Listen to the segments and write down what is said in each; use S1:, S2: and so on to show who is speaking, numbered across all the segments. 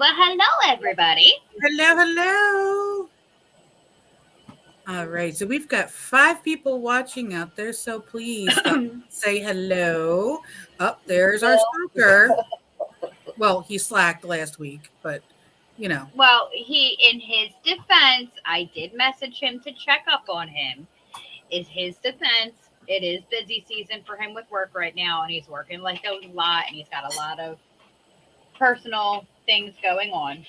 S1: Well, hello, everybody.
S2: Hello, hello. All right, so we've got 5 people watching out there, so please say hello. Up there's our stalker. Well, he slacked last week, but
S1: Well, in his defense, I did message him to check up on him. Is his defense, it is busy season for him with work right now, and he's working like a lot, and he's got a lot of personal things going on.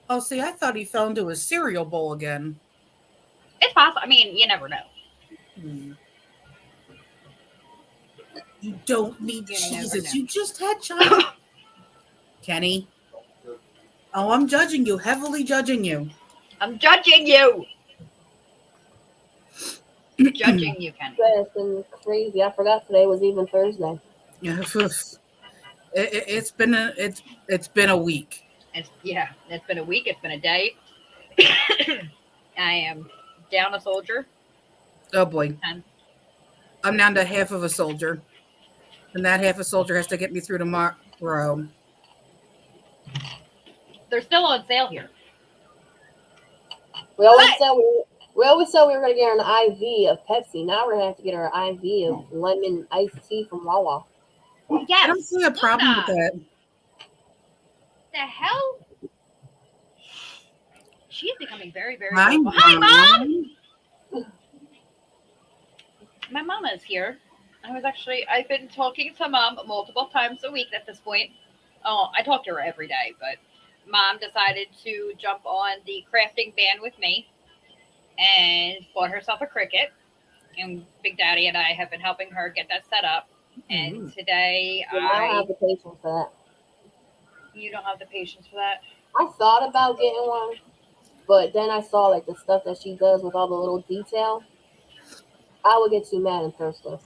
S2: Oh, see, I thought he fell into a cereal bowl again.
S1: It's possible. I mean, you never know.
S2: Hmm. You don't need cheeses. You just had chocolate. Kenny. Oh, I'm judging you, heavily judging you.
S1: I'm judging you. Judging you, Kenny.
S3: It's been crazy. I forgot today was even Thursday.
S2: Yeah, it's been a week.
S1: It's been a week. It's been a day. I am down a soldier.
S2: Oh boy. I'm down to half of a soldier. And that half a soldier has to get me through tomorrow.
S1: They're still on sale here.
S3: We always said we were going to get an IV of Pepsi. Now we're going to have to get our IV of lemon iced tea from Wawa.
S1: Yes.
S2: I don't see a problem with that.
S1: The hell? She's becoming very, very
S2: Hi,
S1: beautiful. Hi, Mom! My mama is here. I've been talking to Mom multiple times a week at this point. Oh, I talk to her every day, but Mom decided to jump on the crafting band with me and bought herself a Cricut. And Big Daddy and I have been helping her get that set up. And today
S3: I don't have the patience for that.
S1: You don't have the patience for that?
S3: I thought about getting one, but then I saw like the stuff that she does with all the little detail. I would get too mad and thirsty.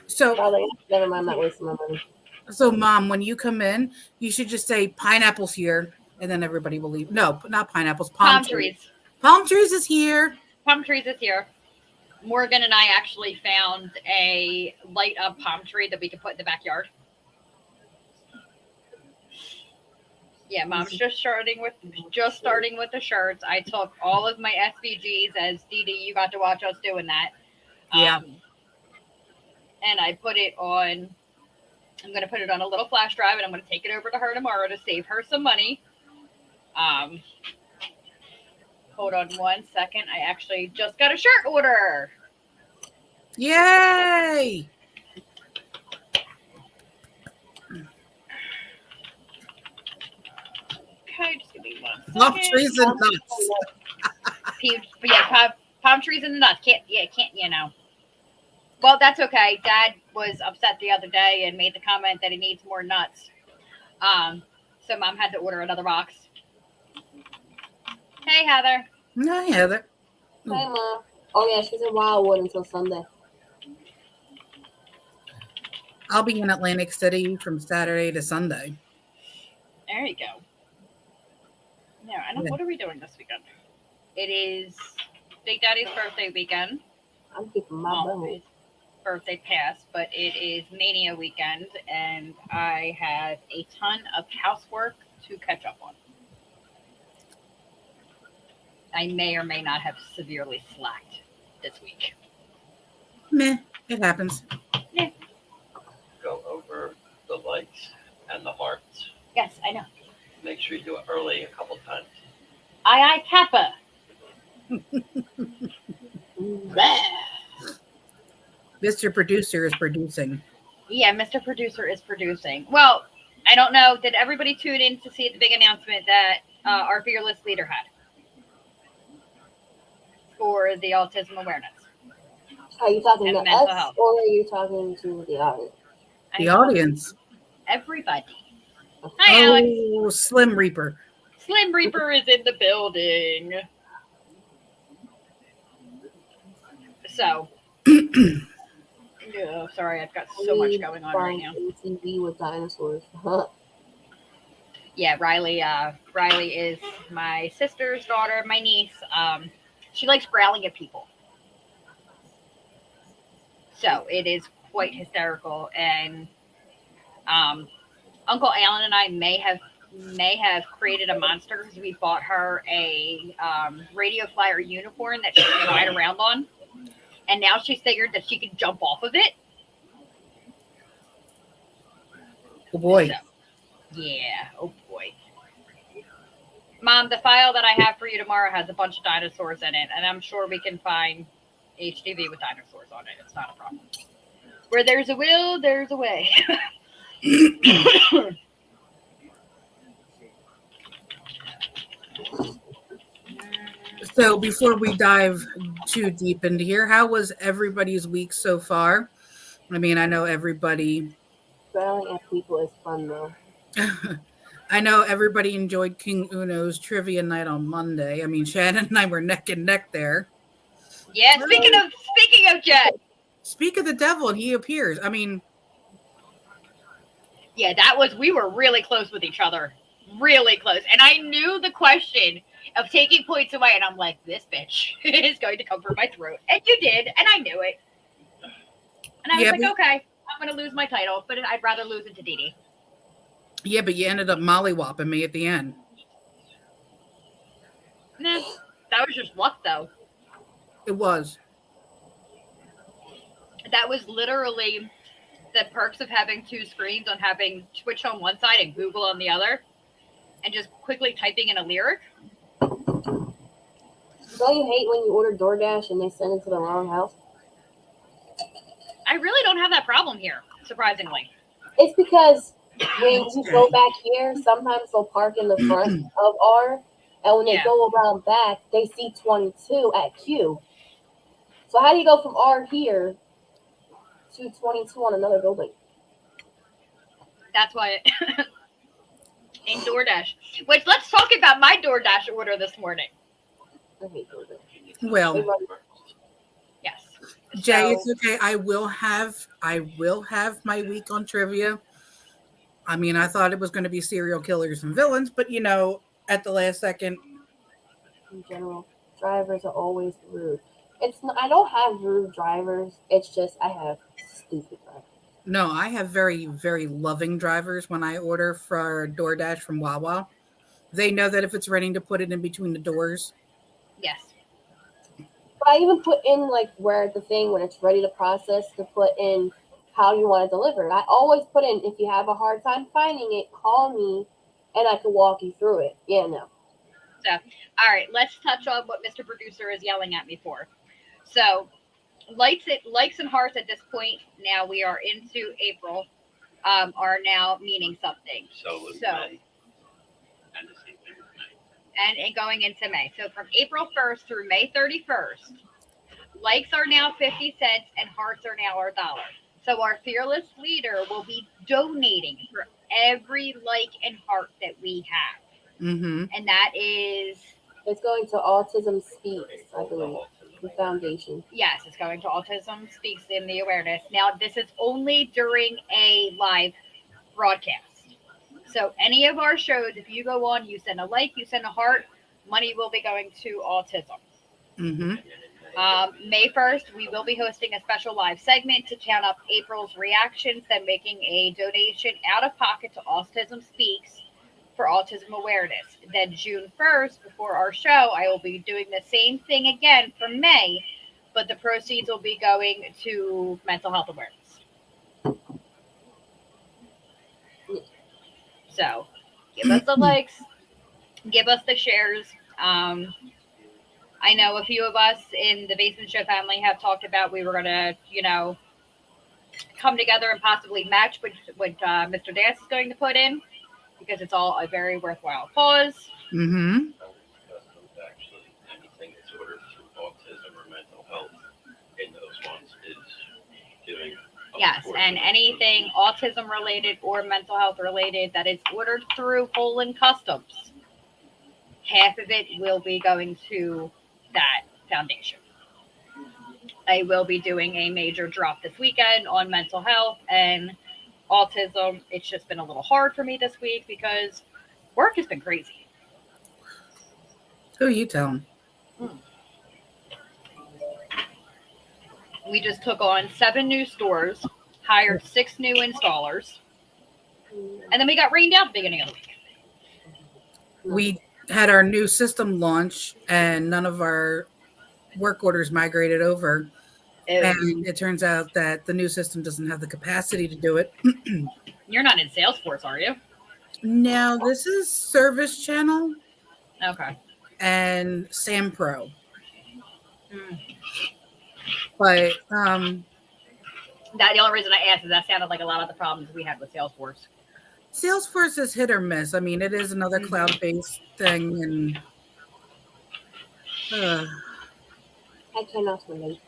S2: So
S3: never mind, I'm not wasting my money.
S2: So, Mom, when you come in, you should just say pineapples here, and then everybody will leave. No, not pineapples. Palm trees. Palm trees is here.
S1: Palm trees is here. Morgan and I actually found a light up palm tree that we could put in the backyard. Yeah, Mom's just starting with the shirts. I took all of my SVGs, as Dee Dee, you got to watch us doing that.
S2: Yeah.
S1: And I put it on. I'm going to put it on a little flash drive, and I'm going to take it over to her tomorrow to save her some money. Hold on one second. I actually just got a shirt order.
S2: Yay!
S1: Okay, just give me 1 second.
S2: Palm trees and nuts.
S1: Palm trees and nuts. Can't, Well, that's okay. Dad was upset the other day and made the comment that he needs more nuts. So Mom had to order another box. Hey, Heather.
S2: Hi, Heather.
S3: Hi, Mom. Oh, yeah, she's in Wildwood until Sunday.
S2: I'll be in Atlantic City from Saturday to Sunday.
S1: There you go. What are we doing this weekend? It is Big Daddy's birthday weekend.
S3: I'm keeping my money.
S1: Birthday passed, but it is Mania weekend, and I have a ton of housework to catch up on. I may or may not have severely slacked this week.
S2: Meh, it happens.
S1: Yeah.
S4: Go over the likes and the hearts.
S1: Yes, I know.
S4: Make sure you do it early a couple times.
S1: Aye, Kappa.
S2: Mr. Producer is producing.
S1: Yeah, Mr. Producer is producing. Well, I don't know. Did everybody tune in to see the big announcement that our fearless leader had for the autism awareness?
S3: Are you talking to us or are you talking to the audience?
S2: The audience.
S1: Everybody. Hi, Alex.
S2: Slim Reaper.
S1: Slim Reaper is in the building. So. Oh, sorry, I've got so much going on right now.
S3: TV with dinosaurs.
S1: Yeah, Riley. Riley is my sister's daughter, my niece. She likes growling at people, so it is quite hysterical. And Uncle Alan and I may have may have created a monster because we bought her a radio flyer unicorn that she can ride around on, and now she's figured that she can jump off of it.
S2: Oh boy.
S1: So, yeah. Oh boy. Mom, the file that I have for you tomorrow has a bunch of dinosaurs in it, and I'm sure we can find HDV with dinosaurs on it. It's not a problem. Where there's a will, there's a way.
S2: So before we dive too deep into here, how was everybody's week so far? I mean, I know everybody
S3: Growling at people is fun though.
S2: I know everybody enjoyed King Uno's trivia night on Monday. I mean, Shannon and I were neck and neck there.
S1: Yeah, speaking of Jet.
S2: Speak of the devil and he appears. I mean,
S1: yeah, we were really close with each other. Really close. And I knew the question of taking points away, and I'm like, this bitch is going to come for my throat. And you did, and I knew it. And I was like, okay, I'm going to lose my title, but I'd rather lose it to Dee Dee.
S2: Yeah, but you ended up mollywhopping me at the end.
S1: Nah, that was just luck, though.
S2: It was.
S1: That was literally the perks of having two screens, on having Twitch on one side and Google on the other, and just quickly typing in a lyric.
S3: Don't you hate when you order DoorDash and they send it to the wrong house?
S1: I really don't have that problem here, surprisingly.
S3: It's because when you go back here, sometimes they'll park in the front of R, and when they go around back, they see 22 at Q. So how do you go from R here to 22 on another building?
S1: That's why in DoorDash. Which, let's talk about my DoorDash order this morning.
S3: I hate DoorDash.
S2: Well,
S1: yes.
S2: Jay, it's okay. I will have my week on trivia. I mean, I thought it was going to be serial killers and villains, but you know, at the last second.
S3: In general, drivers are always rude. I don't have rude drivers. It's just I have stupid drivers.
S2: No, I have very, very loving drivers when I order for DoorDash from Wawa. They know that if it's raining to put it in between the doors.
S1: Yes.
S3: But I even put in like where the thing when it's ready to process to put in how you want to deliver it. I always put in, if you have a hard time finding it, call me and I can walk you through it. Yeah, no.
S1: So, all right, let's touch on what Mr. Producer is yelling at me for. So, likes and hearts at this point, now we are into April, are now meaning something.
S4: So May. And the same thing with May.
S1: And going into May. So from April 1st through May 31st, likes are now 50 cents and hearts are now $1. So our fearless leader will be donating for every like and heart that we have.
S2: Mm-hmm.
S1: And that is...
S3: It's going to Autism Speaks, I believe. The foundation.
S1: Yes, it's going to Autism Speaks in the awareness. Now, this is only during a live broadcast. So any of our shows, if you go on, you send a like, you send a heart, money will be going to autism.
S2: Mm-hmm.
S1: May 1st, we will be hosting a special live segment to count up April's reactions, then making a donation out of pocket to Autism Speaks for autism awareness. Then June 1st, before our show, I will be doing the same thing again for May, but the proceeds will be going to mental health awareness. So, give us the likes, give us the shares. I know a few of us in the Basement Show family have talked about we were going to, come together and possibly match what Mr. Dance is going to put in, because it's all a very worthwhile cause.
S2: Mm-hmm.
S4: Actually, anything that's ordered through autism or mental health in those ones is giving.
S1: Yes, and anything autism related or mental health related that is ordered through Holan Customs, half of it will be going to that foundation. I will be doing a major drop this weekend on mental health and autism. It's just been a little hard for me this week because work has been crazy.
S2: Who are you telling?
S1: We just took on 7 new stores, hired 6 new installers, and then we got rained out at the beginning of the week.
S2: we had our new system launch and none of our work orders migrated over. And it turns out that the new system doesn't have the capacity to do it.
S1: You're not in Salesforce, are you?
S2: Now, this is Service Channel
S1: Okay.
S2: and SamPro.
S1: Mm.
S2: But
S1: That the only reason I asked is that sounded like a lot of the problems we had with Salesforce.
S2: Salesforce is hit or miss. I mean, it is another cloud-based thing, and
S3: I cannot relate.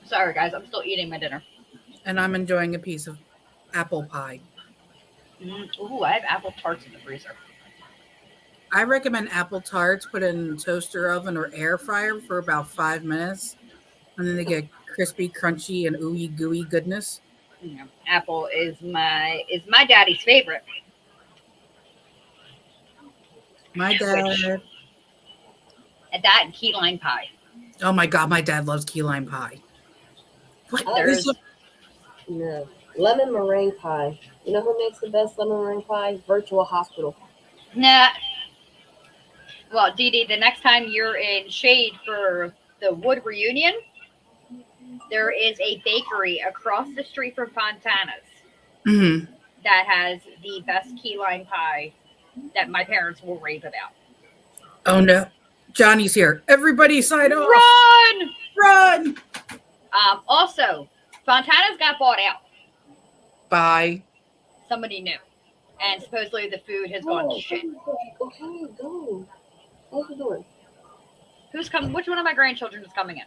S1: Sorry, guys. I'm still eating my dinner.
S2: and I'm enjoying a piece of apple pie.
S1: Ooh, I have apple tarts in the freezer.
S2: I recommend apple tarts put in toaster oven or air fryer for about 5 minutes, and then they get crispy, crunchy, and ooey gooey goodness.
S1: Yeah. Apple is my daddy's favorite.
S2: My dad.
S1: And that and key lime pie.
S2: Oh my God, my dad loves key lime pie. What?
S1: There's
S3: No. Lemon meringue pie. You know who makes the best lemon meringue pie? Virtual Hospital.
S1: nah. Well, Dee Dee, the next time you're in Shade for the Wood reunion, there is a bakery across the street from Fontana's
S2: Mhm.
S1: that has the best key lime pie that my parents will rave about.
S2: Oh no, Johnny's here. Everybody sign off.
S1: Run!
S2: Run!
S1: Also, Fontana's got bought out.
S2: Bye.
S1: Somebody new. And supposedly the food has gone to shit.
S3: Okay, go. Close the door.
S1: Who's coming? Which one of my grandchildren is coming in?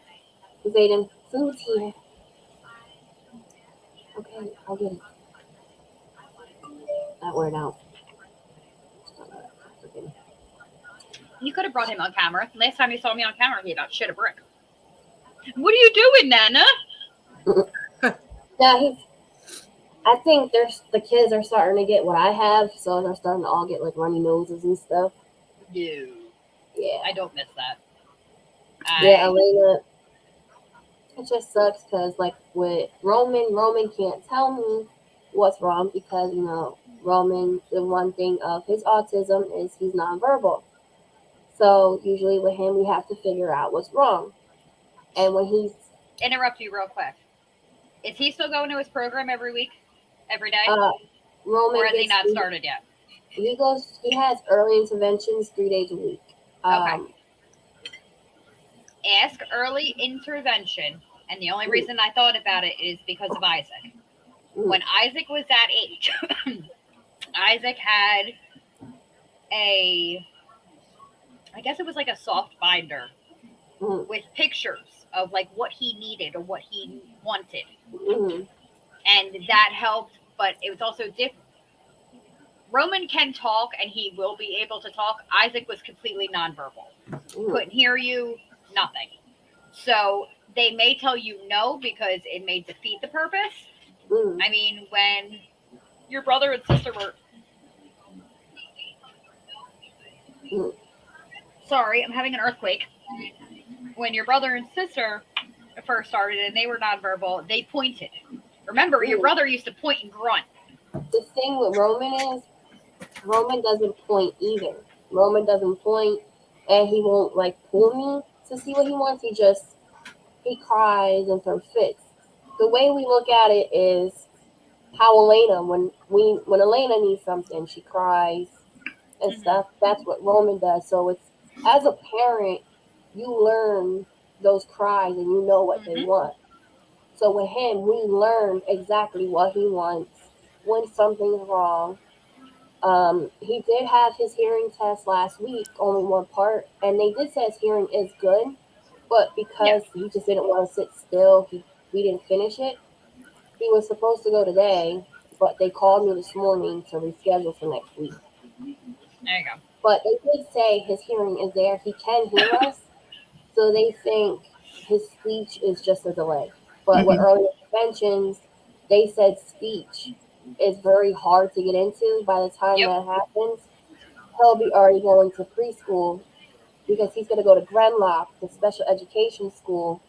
S3: Zayden, food's here. Okay, I'll get it. That word out.
S1: You could have brought him on camera. Last time you saw me on camera, he about shit a brick. What are you doing, Nana?
S3: Yeah, I think the kids are starting to get what I have, so they're starting to all get like runny noses and stuff.
S1: No.
S3: Yeah.
S1: I don't miss that.
S3: Yeah, Elena. It just sucks because, like, with Roman can't tell me what's wrong because, you know, Roman, the one thing of his autism is he's nonverbal. So usually with him, we have to figure out what's wrong. And when he's
S1: Interrupt you real quick. Is he still going to his program every week? Every day?
S3: Roman,
S1: or has he not started yet?
S3: He has early interventions 3 days a week.
S1: Okay. Ask early intervention, and the only reason I thought about it is because of Isaac. When Isaac was that age, Isaac had I guess it was like a soft binder with pictures of like what he needed or what he wanted. And that helped, but it was also different. Roman can talk and he will be able to talk. Isaac was completely nonverbal. Couldn't hear you, nothing. So they may tell you no because it may defeat the purpose. I mean, when your brother and sister were... Sorry, I'm having an earthquake. When your brother and sister first started and they were nonverbal, they pointed. Remember, your brother used to point and grunt.
S3: The thing with Roman is, Roman doesn't point either. Roman doesn't point, and he won't like pull me to see what he wants. He cries and throws fits. The way we look at it is how Elena, when Elena needs something, she cries and stuff. That's what Roman does. So it's, as a parent, you learn those cries and you know what they want. So with him, we learn exactly what he wants when something's wrong. He did have his hearing test last week, only one part, and they did say his hearing is good, but because he just didn't want to sit still, we didn't finish it. He was supposed to go today, but they called me this morning to reschedule for next week.
S1: There you go.
S3: But they did say his hearing is there. He can hear us, so they think his speech is just a delay. But with early interventions, they said speech is very hard to get into. By the time that happens, he'll be already going to preschool because he's going to go to Grenlock, the special education school,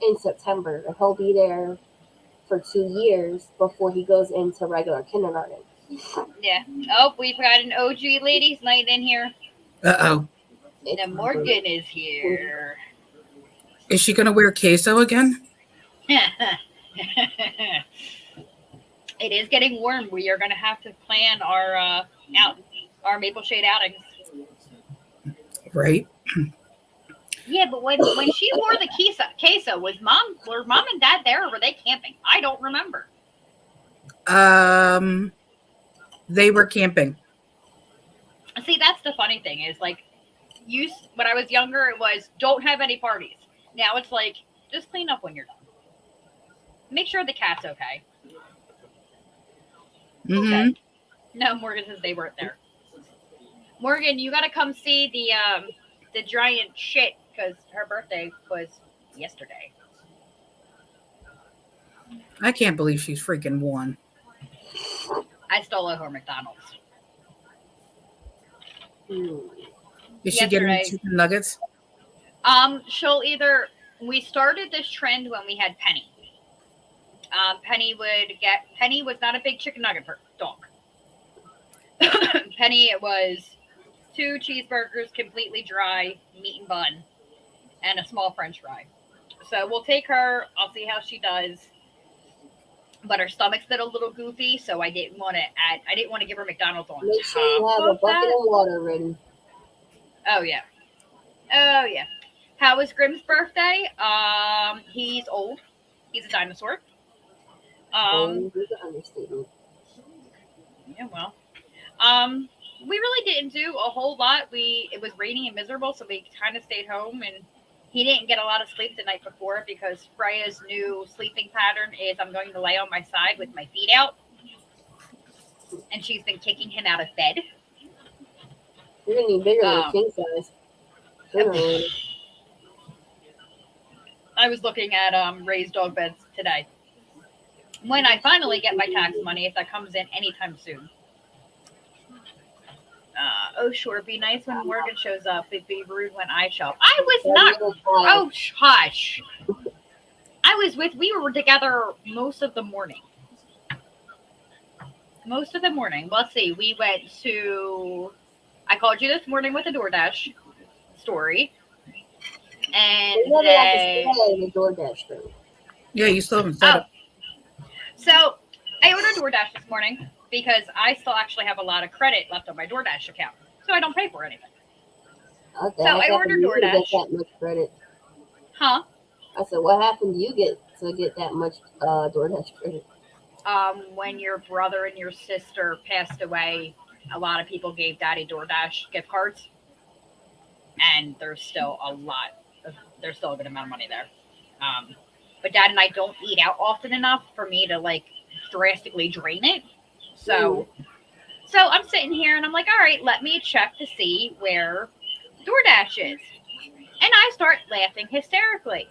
S3: in September. And he'll be there for 2 years before he goes into regular kindergarten.
S1: Yeah. Oh, we've got an OG ladies' night in here.
S2: Uh-oh.
S3: It's
S1: And Morgan is here.
S2: Is she going to wear queso again?
S1: It is getting warm. We are going to have to plan our Maple Shade outings.
S2: Right.
S1: Yeah, but when she wore the queso, were mom and dad there, or were they camping? I don't remember.
S2: They were camping.
S1: See, that's the funny thing is like, when I was younger, it was don't have any parties. Now it's like just clean up when you're done. Make sure the cat's okay.
S2: Mm-hmm.
S1: Okay. No, Morgan says they weren't there. Morgan, you got to come see the giant shit because her birthday was yesterday.
S2: I can't believe she's freaking won.
S1: I stole it from McDonald's.
S2: Is she getting chicken nuggets?
S1: She'll we started this trend when we had Penny. Penny was not a big chicken nugget dog. Penny was 2 cheeseburgers, completely dry, meat and bun, and a small French fry. So we'll take her. I'll see how she does. But her stomach's been a little goofy, so I didn't want to give her McDonald's on
S3: Make sure you have a bucket of water ready.
S1: Oh yeah. How was Grimm's birthday? He's old. He's a dinosaur.
S3: Here's an understatement.
S1: Yeah, well. We really didn't do a whole lot. It was rainy and miserable, so we kind of stayed home, and he didn't get a lot of sleep the night before because Freya's new sleeping pattern is I'm going to lay on my side with my feet out, and she's been kicking him out of bed.
S3: You're gonna need bigger than king size.
S1: I was looking at raised dog beds today. When I finally get my tax money, if that comes in anytime soon. Oh, sure. Be nice when Morgan shows up. It'd be rude when I show up. I was not. Oh, hush. We were together most of the morning. Let's see. We went to. I called you this morning with a DoorDash story. And
S3: the DoorDash thing.
S2: Yeah, you still haven't said it.
S1: So I ordered DoorDash this morning because I still actually have a lot of credit left on my DoorDash account, so I don't pay for anything.
S3: Okay,
S1: so I ordered DoorDash.
S3: Get that much credit.
S1: Huh?
S3: I said, what happened to you get that much DoorDash credit?
S1: When your brother and your sister passed away, a lot of people gave Daddy DoorDash gift cards, and there's still a good amount of money there. But Dad and I don't eat out often enough for me to like drastically drain it. So I'm sitting here and I'm like, all right, let me check to see where DoorDash is. And I start laughing hysterically.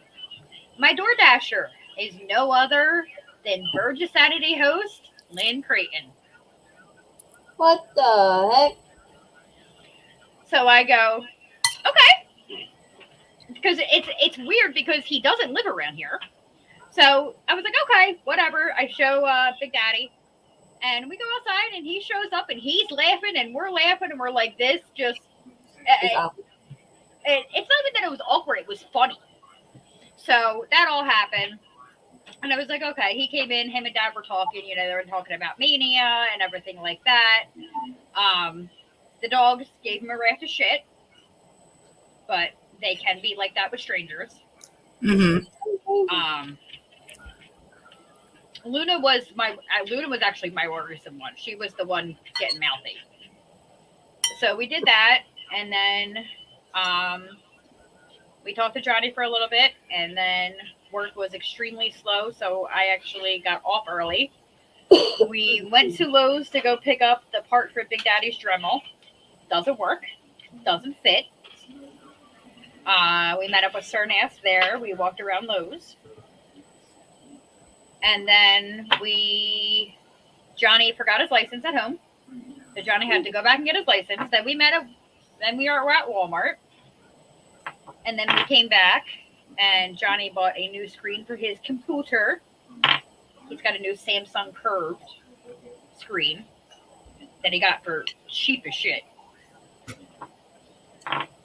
S1: My DoorDasher is no other than Burgess Saturday host Lynn Creighton.
S3: What the heck?
S1: So I go, okay. Because it's weird because he doesn't live around here. So I was like, okay, whatever. I show Big Daddy. And we go outside and he shows up and he's laughing and we're laughing and we're like, this just... It's not even that it was awkward. It was funny. So that all happened. And I was like, okay. He came in. Him and Dad were talking. They were talking about Mania and everything like that. The dogs gave him a raft of shit. But they can be like that with strangers.
S2: Mm-hmm.
S1: Luna was actually my worrisome one. She was the one getting mouthy. So we did that, and then we talked to Johnny for a little bit, and then work was extremely slow, so I actually got off early. We went to Lowe's to go pick up the part for Big Daddy's Dremel. Doesn't work. Doesn't fit. We met up with Cernas there. We walked around Lowe's. And then Johnny forgot his license at home. So Johnny had to go back and get his license. Then we were at Walmart. And then we came back and Johnny bought a new screen for his computer. He's got a new Samsung curved screen. that he got for cheap as shit.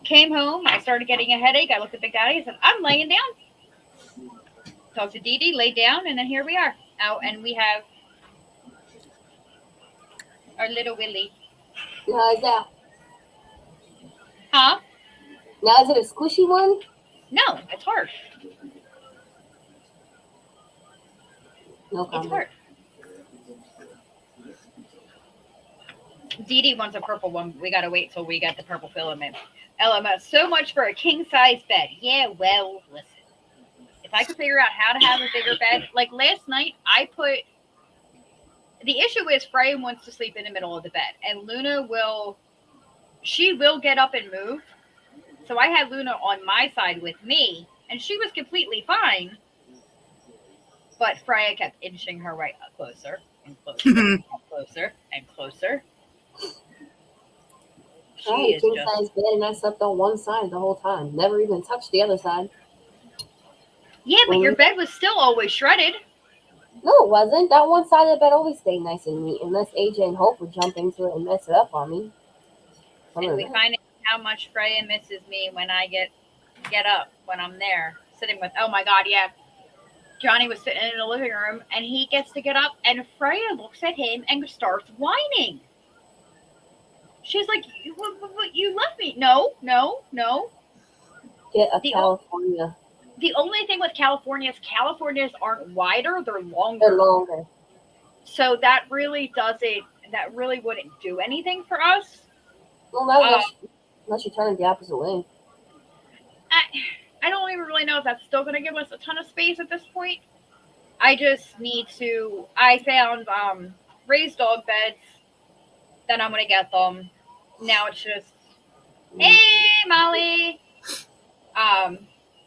S1: Came home. I started getting a headache. I looked at Big Daddy. I said, I'm laying down. Talked to Dee Dee, laid down, and then here we are. Out, and we have our little Willie.
S3: Now is that?
S1: Huh?
S3: Now is it a squishy one?
S1: No, it's hard.
S3: No
S1: It's
S3: comment.
S1: hard. Dee Dee wants a purple one. We gotta wait till we get the purple filament. LMS, so much for a king size bed. Yeah, well, listen. If I could figure out how to have a bigger bed, like last night, I put. The issue is Freya wants to sleep in the middle of the bed, and Luna will. She will get up and move. So I had Luna on my side with me, and she was completely fine. But Freya kept inching her way up closer and closer and closer and closer. She
S3: I had a
S1: is
S3: king
S1: just.
S3: size bed and I slept on one side the whole time. Never even touched the other side.
S1: Yeah, but your bed was still always shredded.
S3: No, it wasn't. That one side of the bed always stayed nice and neat, unless AJ and Hope would jump into it and mess it up on me.
S1: And we find out how much Freya misses me when I get up when I'm there sitting with. Oh my God, yeah. Johnny was sitting in the living room and he gets to get up and Freya looks at him and starts whining. She's like, "You left me." No.
S3: Get a California.
S1: The only thing with Californias aren't wider; they're longer.
S3: They're longer.
S1: So that really doesn't. That really wouldn't do anything for us.
S3: Well, not unless you turn it the opposite way.
S1: I don't even really know if that's still going to give us a ton of space at this point. I just need to. I found raised dog beds. Then I'm going to get them. Now it's just, hey, Molly.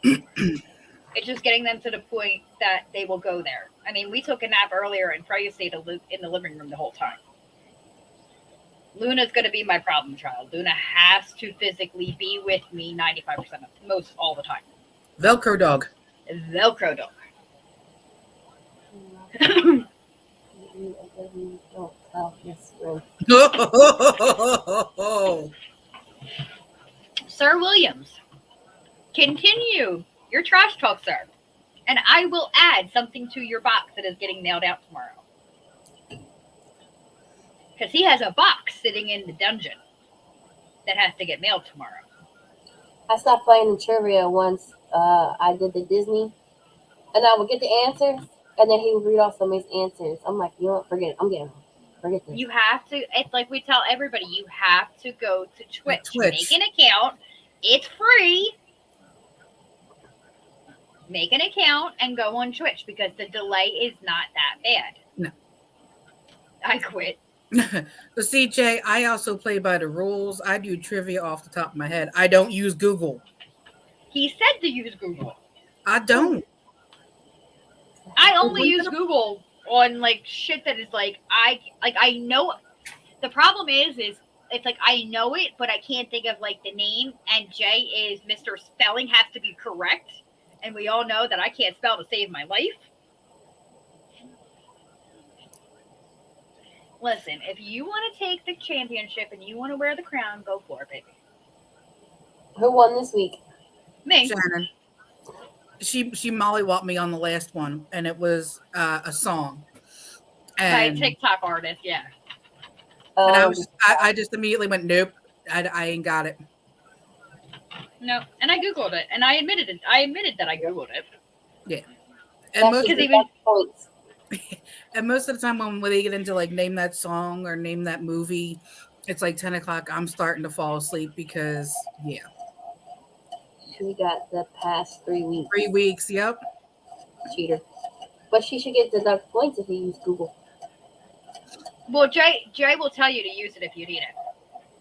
S1: It's just getting them to the point that they will go there. I mean, we took a nap earlier and Freya stayed in the living room the whole time. Luna's going to be my problem child. Luna has to physically be with me 95% of most all the time.
S2: Velcro dog.
S1: Velcro dog.
S3: Don't tell Miss Grimm.
S1: Sir Williams, continue your trash talk, sir. And I will add something to your box that is getting mailed out tomorrow. Because he has a box sitting in the dungeon that has to get mailed tomorrow.
S3: I stopped playing the trivia once I did the Disney, and I would get the answers, and then he would read off somebody's answers. I'm like, you know what? Forget it. I'm getting them. Forget this.
S1: You have to, it's like we tell everybody, you have to go to Twitch. Make an account. It's free. Make an account and go on Twitch because the delay is not that bad.
S2: No.
S1: I quit.
S2: But CJ, I also play by the rules. I do trivia off the top of my head. I don't use Google.
S1: He said to use Google.
S2: I don't.
S1: I only use Google on like shit that is like I know. The problem is it's like I know it, but I can't think of like the name. And Jay is Mr. Spelling has to be correct, and we all know that I can't spell to save my life. Listen, if you want to take the championship and you want to wear the crown, go for it, baby.
S3: Who won this week?
S1: Me.
S2: Shannon. She mollywopped me on the last one, and it was a song.
S1: By
S2: And,
S1: TikTok artist, yeah.
S2: and I just immediately went, nope, I ain't got it.
S1: No, and I Googled it, and I admitted it. I admitted that I Googled it.
S2: Yeah. And most,
S1: Because even
S3: points.
S2: and most of the time when they get into like name that song or name that movie, it's like 10 o'clock. I'm starting to fall asleep because, yeah.
S3: She got the past 3 weeks.
S2: 3 weeks, yep.
S3: Cheater. But she should get deduct points if you use Google.
S1: well, Jay will tell you to use it if you need it.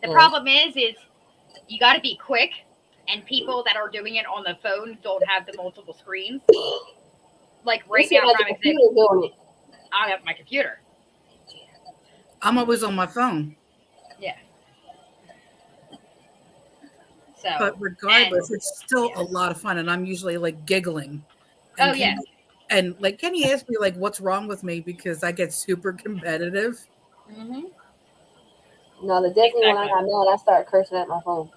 S1: The
S3: Yeah.
S1: problem is you got to be quick, and people that are doing it on the phone don't have the multiple screens. Like right
S3: You
S1: now,
S3: see my
S1: prime
S3: computer
S1: example,
S3: doing it.
S1: I have my computer.
S2: I'm always on my phone.
S1: Yeah. So.
S2: But regardless,
S1: and-
S2: it's still
S1: yeah.
S2: a lot of fun. And I'm usually like giggling.
S1: Oh,
S2: And
S1: yeah.
S2: And like, can you ask me like what's wrong with me? Because I get super competitive.
S1: Mm-hmm.
S3: No, the Disney one, I got mad. I started cursing at my phone.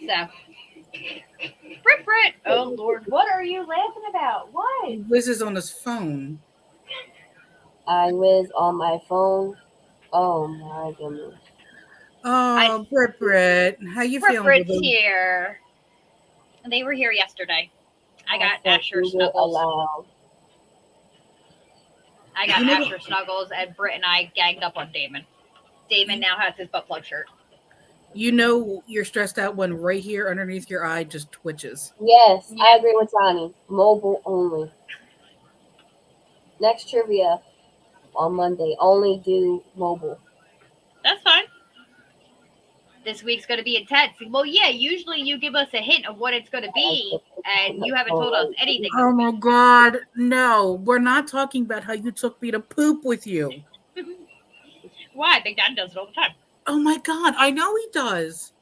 S1: So, Brit. Oh Lord, what are you laughing about? What?
S2: Liz is on his phone.
S3: I was on my phone. Oh my goodness.
S2: Oh, Brit, how you feeling?
S1: Brit's
S2: Boo-boo?
S1: here. They were here yesterday. I got
S3: said
S1: Asher
S3: Google
S1: Snuggles.
S3: aloud.
S1: I got
S2: You know
S1: Asher Snuggles, and Britt and I ganged up on Damon. Damon now has his butt plug shirt.
S2: You know you're stressed out when right here underneath your eye just twitches.
S3: Yes,
S1: Yeah.
S3: I agree with Johnny. Mobile only. Next trivia on Monday. Only do mobile.
S1: That's fine. This week's going to be intense. Well, yeah, usually you give us a hint of what it's going to be, and you haven't told us anything.
S2: Oh my God, no. We're not talking about how you took me to poop with you.
S1: Why? Big Dad does it all the time.
S2: Oh my God, I know he does.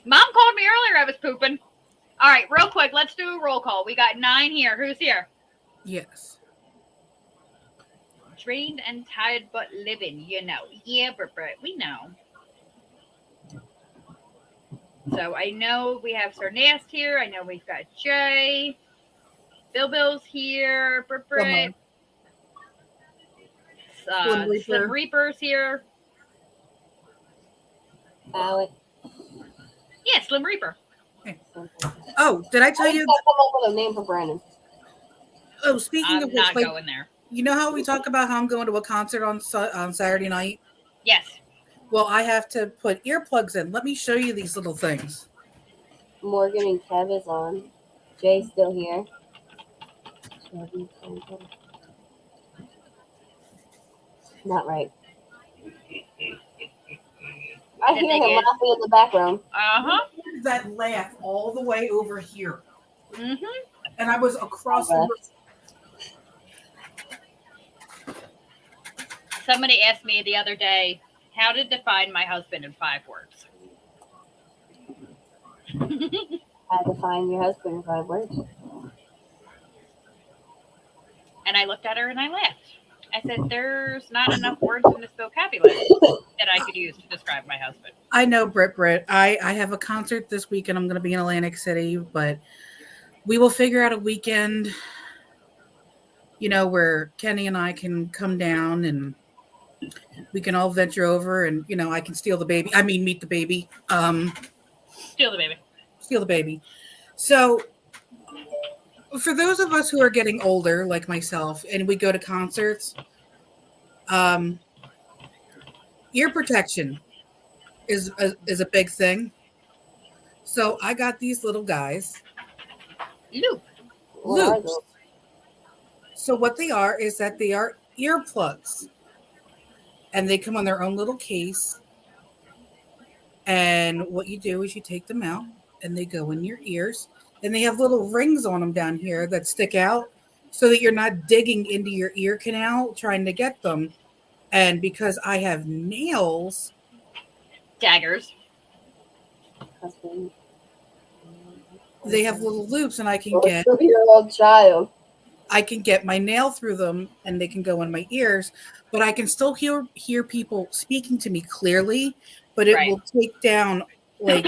S1: Mom called me earlier. I was pooping. All right, real quick, let's do a roll call. We got 9 here. Who's here?
S2: Yes.
S1: Trained and tired but living, you know. Yeah, Britt, we know. So I know we have Sir Nast here. I know we've got Jay. Bill's here. Britt. Slim Reaper's here.
S3: Alex.
S1: Yeah, Slim Reaper.
S2: Oh, did I tell
S3: I
S2: you?
S3: come up with a name for Brandon.
S2: Oh, speaking
S1: I'm
S2: of which,
S1: not
S2: like,
S1: going there.
S2: you know how we talk about how I'm going to a concert on Saturday night?
S1: Yes.
S2: Well, I have to put earplugs in. Let me show you these little things.
S3: Morgan and Kev is on. Jay's still here. Not right. I hear him laughing in the background.
S1: Uh-huh.
S2: That laugh all the way over here.
S1: Mm-hmm.
S2: And I was across the room.
S1: Somebody asked me the other day how to define my husband in 5 words.
S3: How to find your husband in 5 words.
S1: And I looked at her and I laughed. I said, there's not enough words in this vocabulary that I could use to describe my husband.
S2: I know, Britt. I have a concert this weekend. I'm going to be in Atlantic City, but we will figure out a weekend, where Kenny and I can come down and we can all venture over and, I can steal the baby. I mean, meet the baby.
S1: Steal the baby.
S2: Steal the baby. So for those of us who are getting older, like myself, and we go to concerts, ear protection is a big thing. So I got these little guys. Loops. So what they are is that they are earplugs. And they come on their own little case. And what you do is you take them out and they go in your ears. And they have little rings on them down here that stick out so that you're not digging into your ear canal trying to get them. And because I have nails.
S1: Daggers.
S2: They have little loops and I can get.
S3: 2-year-old child.
S2: I can get my nail through them and they can go in my ears, but I can still hear people speaking to me clearly, but it will take down like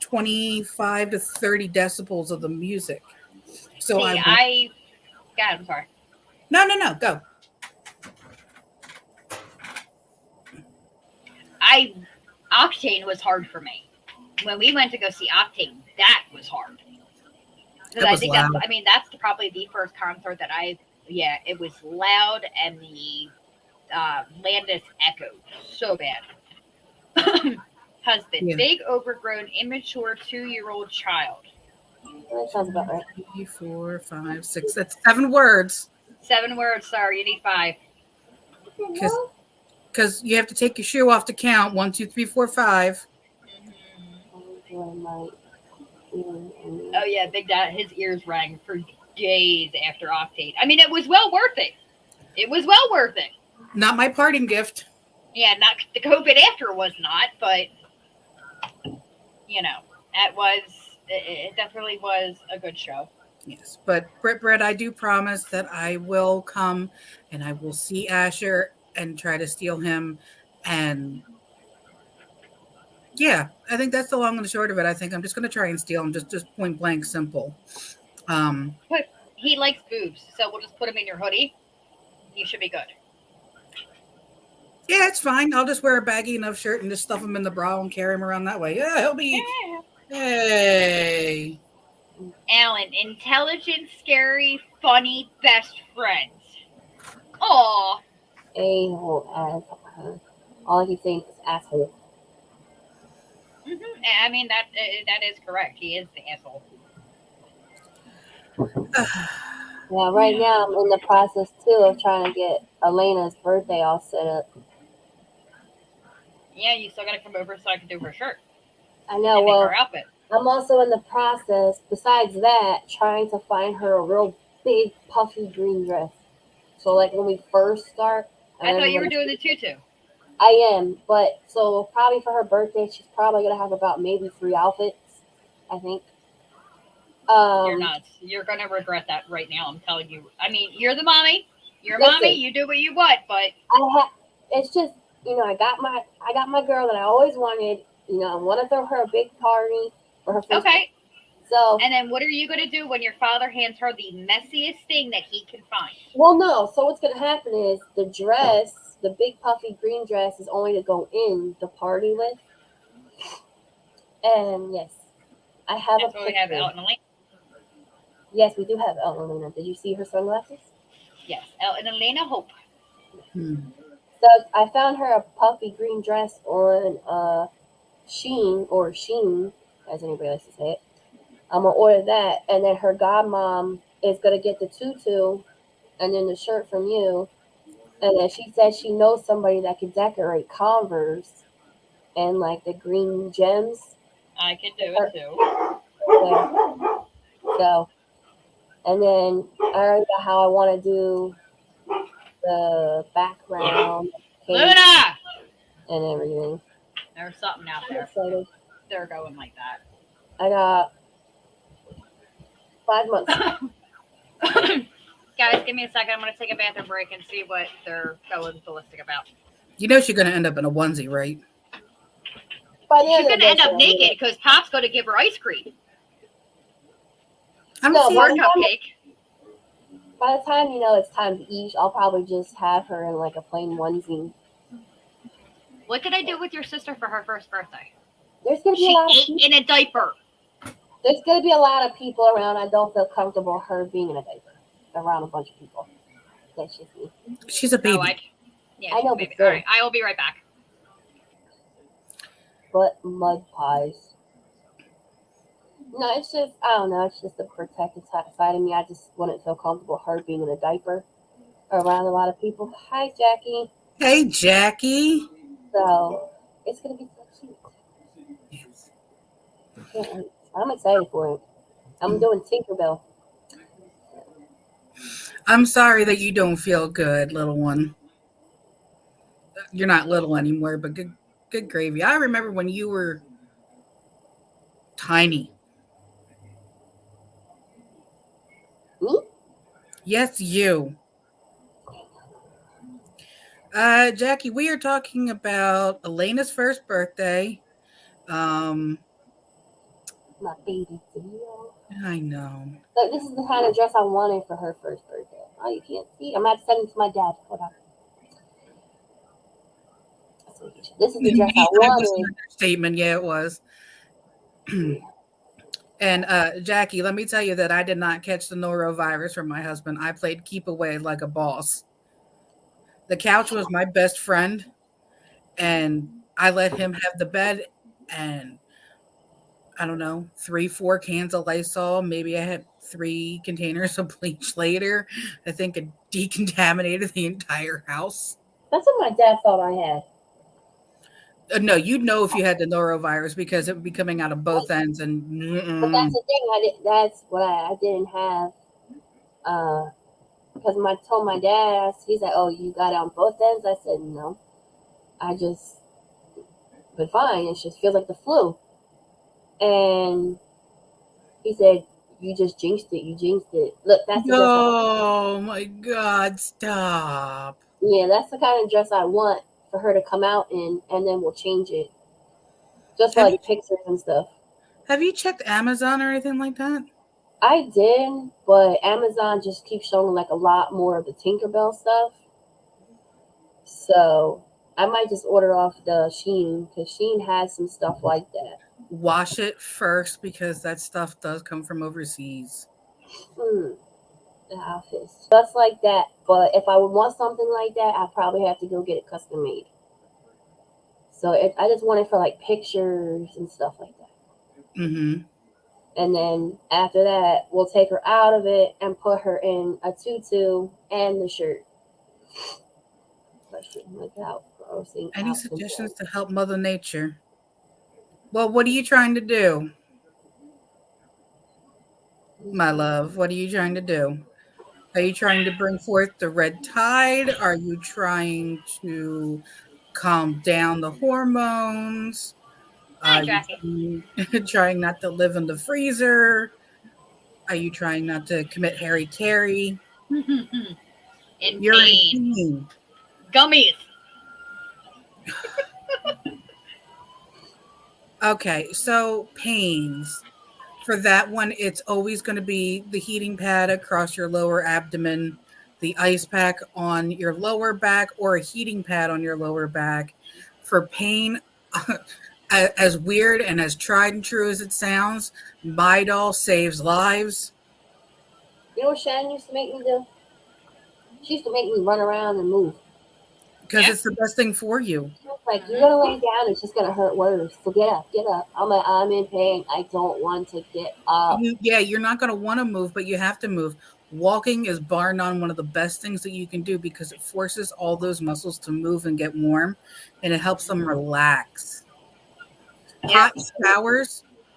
S2: 25 to 30 decibels of the music. So
S1: God, I'm sorry.
S2: No, go.
S1: Octane was hard for me. When we went to go see Octane, that was hard. Because that's probably the first concert that it was loud and the Landis echoed so bad. Husband, big, overgrown, immature 2-year-old child.
S3: That sounds about right.
S2: 3, 4, 5, 6. That's 7 words.
S1: 7 words, sorry, you need 5.
S2: Because you have to take your shoe off to count. 1, 2, 3, 4, 5.
S1: Oh yeah, Big Dad, his ears rang for days after Octane. I mean, it was well worth it.
S2: Not my parting gift.
S1: Yeah, not the COVID after was not, but it definitely was a good show.
S2: Yes, but Britt, I do promise that I will come and I will see Asher and try to steal him and Yeah, I think that's the long and the short of it. I think I'm just going to try and steal him, just point blank simple.
S1: But he likes boobs, so we'll just put him in your hoodie. You should be good.
S2: Yeah, it's fine. I'll just wear a baggy enough shirt and just stuff him in the bra and carry him around that way. Yeah, he'll be. Hey.
S1: Alan, intelligent, scary, funny, best friends. Aw.
S3: A-hole ass. All I keep saying is asshole.
S1: I mean, that is correct. He is the asshole.
S3: Yeah, right now I'm in the process too of trying to get Elena's birthday all set up.
S1: Yeah, you still gotta come over so I can do her shirt.
S3: I know.
S1: And
S3: Well,
S1: make her outfit.
S3: I'm also in the process, besides that, trying to find her a real big puffy green dress. So like when we first start.
S1: I thought you were doing the tutu.
S3: I am, but so probably for her birthday, she's probably gonna have about maybe 3 outfits, I think.
S1: You're nuts. You're gonna regret that right now. I'm telling you. I mean, you're the mommy. You're mommy. You do what you want, but
S3: it's just, I got my girl that I always wanted. I want to throw her a big party for her first.
S1: Okay.
S3: So.
S1: And then what are you gonna do when your father hands her the messiest thing that he can find?
S3: Well, no. So what's gonna happen is the dress, the big puffy green dress, is only to go in the party with. And yes, I have
S1: That's
S3: a
S1: what we have out in the lane.
S3: Yes, we do have Elena. Did you see her sunglasses?
S1: Yes, and Elena Hope.
S3: So I found her a puffy green dress on Sheen, as anybody likes to say it. I'm gonna order that, and then her godmom is gonna get the tutu, and then the shirt from you. And then she said she knows somebody that can decorate Converse and like the green gems.
S1: I can do it too.
S3: Yeah. So. And then I already got how I want to do the background,
S1: Luna,
S3: and everything.
S1: There's something out there.
S3: So
S1: they're going like that.
S3: I got 5 months.
S1: Guys, give me a second. I'm going to take a bathroom break and see what they're going ballistic about.
S2: You know she's going to end up in a onesie, right?
S1: She's going to end up naked because Pop's going to give her ice cream.
S2: I'm no,
S1: cupcake.
S3: By the time it's time to eat, I'll probably just have her in like a plain onesie.
S1: What did I do with your sister for her first birthday?
S3: There's gonna be a lot of people
S1: in a diaper.
S3: There's gonna be a lot of people around. I don't feel comfortable her being in a diaper around a bunch of people. That's just me.
S2: She's a baby.
S3: I know,
S1: baby. All right, I will be right back.
S3: But mud pies. No, it's just, I don't know. It's just the protected side of me. I just wouldn't feel comfortable her being in a diaper around a lot of people. Hi, Jackie.
S2: Hey, Jackie.
S3: So, it's going to be so cute.
S2: Yes.
S3: Can't wait. I'm excited for it. I'm doing Tinkerbell.
S2: I'm sorry that you don't feel good, little one. You're not little anymore, but good gravy. I remember when you were tiny.
S3: Me?
S2: Yes, you. Jackie, we are talking about Elena's first birthday.
S3: My baby deal.
S2: I know.
S3: So this is the kind of dress I wanted for her first birthday. Oh, you can't see. I'm going to send it to my dad. Hold on. This is the dress I wanted.
S2: Statement, yeah, it was. And Jackie, let me tell you that I did not catch the norovirus from my husband. I played keep away like a boss. The couch was my best friend, and I let him have the bed, and I don't know, 3-4 cans of Lysol. Maybe I had 3 containers of bleach later. I think it decontaminated the entire house.
S3: That's what my dad thought I had.
S2: No, you'd know if you had the norovirus because it would be coming out of both ends. And
S3: but that's the thing. That's what I didn't have. Because I told my dad, he's like, "Oh, you got it on both ends." I said, "No, I just been fine. It just feels like the flu." And he said, "You just jinxed it. You jinxed it. Look, that's the dress."
S2: Oh my God! Stop.
S3: Yeah, that's the kind of dress I want for her to come out in, and then we'll change it. just for like pictures and stuff.
S2: Have you checked Amazon or anything like that?
S3: I did, but Amazon just keeps showing like a lot more of the Tinkerbell stuff. So I might just order off the Shein because Shein has some stuff like that.
S2: Wash it first because that stuff does come from overseas.
S3: The outfits just like that. But if I would want something like that, I probably have to go get it custom made. So I just want it for like pictures and stuff like that.
S2: Mm-hmm.
S3: And then after that, we'll take her out of it and put her in a tutu and the shirt. Without grossing
S2: Any
S3: out
S2: suggestions to help Mother Nature? Well, what are you trying to do, my love? What are you trying to do? Are you trying to bring forth the red tide? Are you trying to calm down the hormones?
S1: Hi,
S2: Are
S1: Jackie.
S2: you trying not to live in the freezer? Are you trying not to commit Harry Carey?
S1: In
S2: You're in
S1: pain.
S2: pain.
S1: Gummies.
S2: Okay, so pains. For that one, it's always going to be the heating pad across your lower abdomen, the ice pack on your lower back, or a heating pad on your lower back. For pain, as weird and as tried and true as it sounds, Midol saves lives.
S3: You know what Shannon used to make me do? She used to make me run around and move.
S2: Because it's the best thing for you.
S3: Like, you're gonna lay down, it's just gonna hurt worse. So get up, get up. I'm in pain. I don't want to get up.
S2: You're not going to want to move, but you have to move. Walking is bar none one of the best things that you can do because it forces all those muscles to move and get warm, and it helps them relax.
S1: Yeah.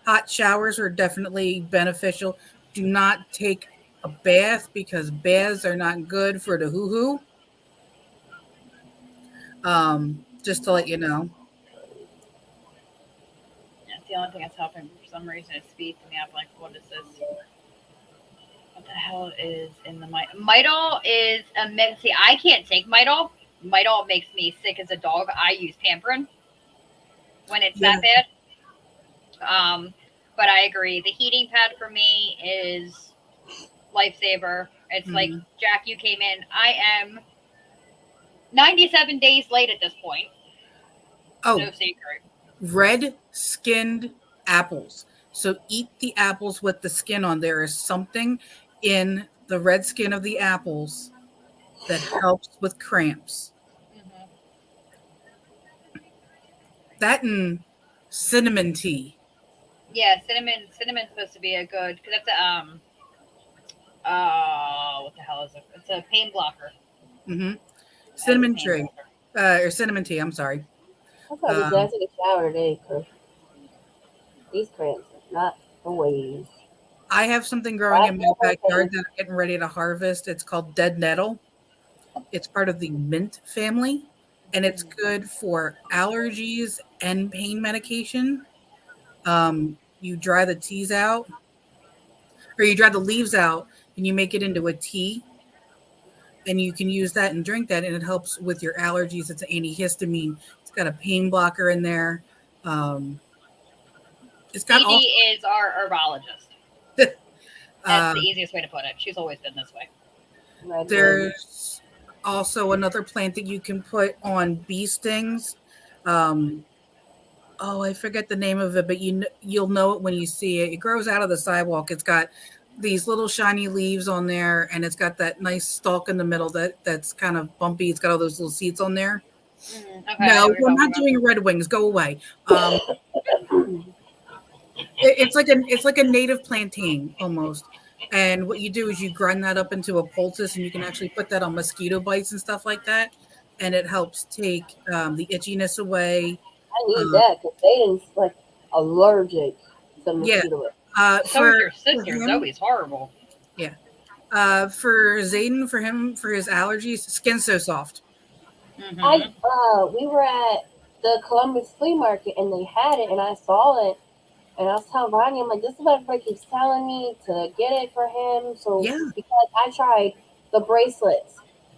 S2: Hot showers are definitely beneficial. Do not take a bath because baths are not good for the hoo-hoo. Just to let you know.
S1: That's the only thing that's helping for some reason. It speeds me up. Like, what is this? What the hell is in the Midol is a mix. See, I can't take Midol. Midol makes me sick as a dog. I use Pamprin when it's that bad. But I agree. The heating pad for me is lifesaver. It's like, Jack, you came in. I am 97 days late at this point.
S2: Oh,
S1: no secret.
S2: Red-skinned apples. So eat the apples with the skin on. There is something in the red skin of the apples that helps with cramps.
S1: Mm-hmm.
S2: That and cinnamon tea.
S1: Yeah, cinnamon's supposed to be a good, because that's a what the hell is it? It's a pain blocker.
S2: Mm-hmm. Cinnamon tree, or cinnamon tea. I'm sorry.
S3: I'm probably glad to take a shower today because these cramps are not always.
S2: I have something growing in my backyard that I'm getting ready to harvest. It's called dead nettle. It's part of the mint family, and it's good for allergies and pain medication. You dry the teas out, or you dry the leaves out, and you make it into a tea, and you can use that and drink that, and it helps with your allergies. It's an antihistamine. It's got a pain blocker in there. It's got
S1: Dee Dee is our herbologist. That's the easiest way to put it. She's always been this way.
S2: There's also another plant that you can put on bee stings. I forget the name of it, but you'll know it when you see it. It grows out of the sidewalk. It's got these little shiny leaves on there, and it's got that nice stalk in the middle that's kind of bumpy. It's got all those little seeds on there.
S1: Okay,
S2: no, we're not doing Red Wings. Go away. It's like a native plantain almost. And what you do is you grind that up into a poultice, and you can actually put that on mosquito bites and stuff like that. And it helps take the itchiness away.
S3: I need that because Zayden's like allergic to mosquito bites.
S1: So is your sister. Zoe's horrible.
S2: Yeah. For Zayden, for his allergies, skin's so soft.
S3: Mm-hmm. We were at the Columbus flea market and they had it, and I saw it. And I was telling Ronnie, I'm like, this is what everybody keeps telling me to get it for him. So because I tried the bracelets,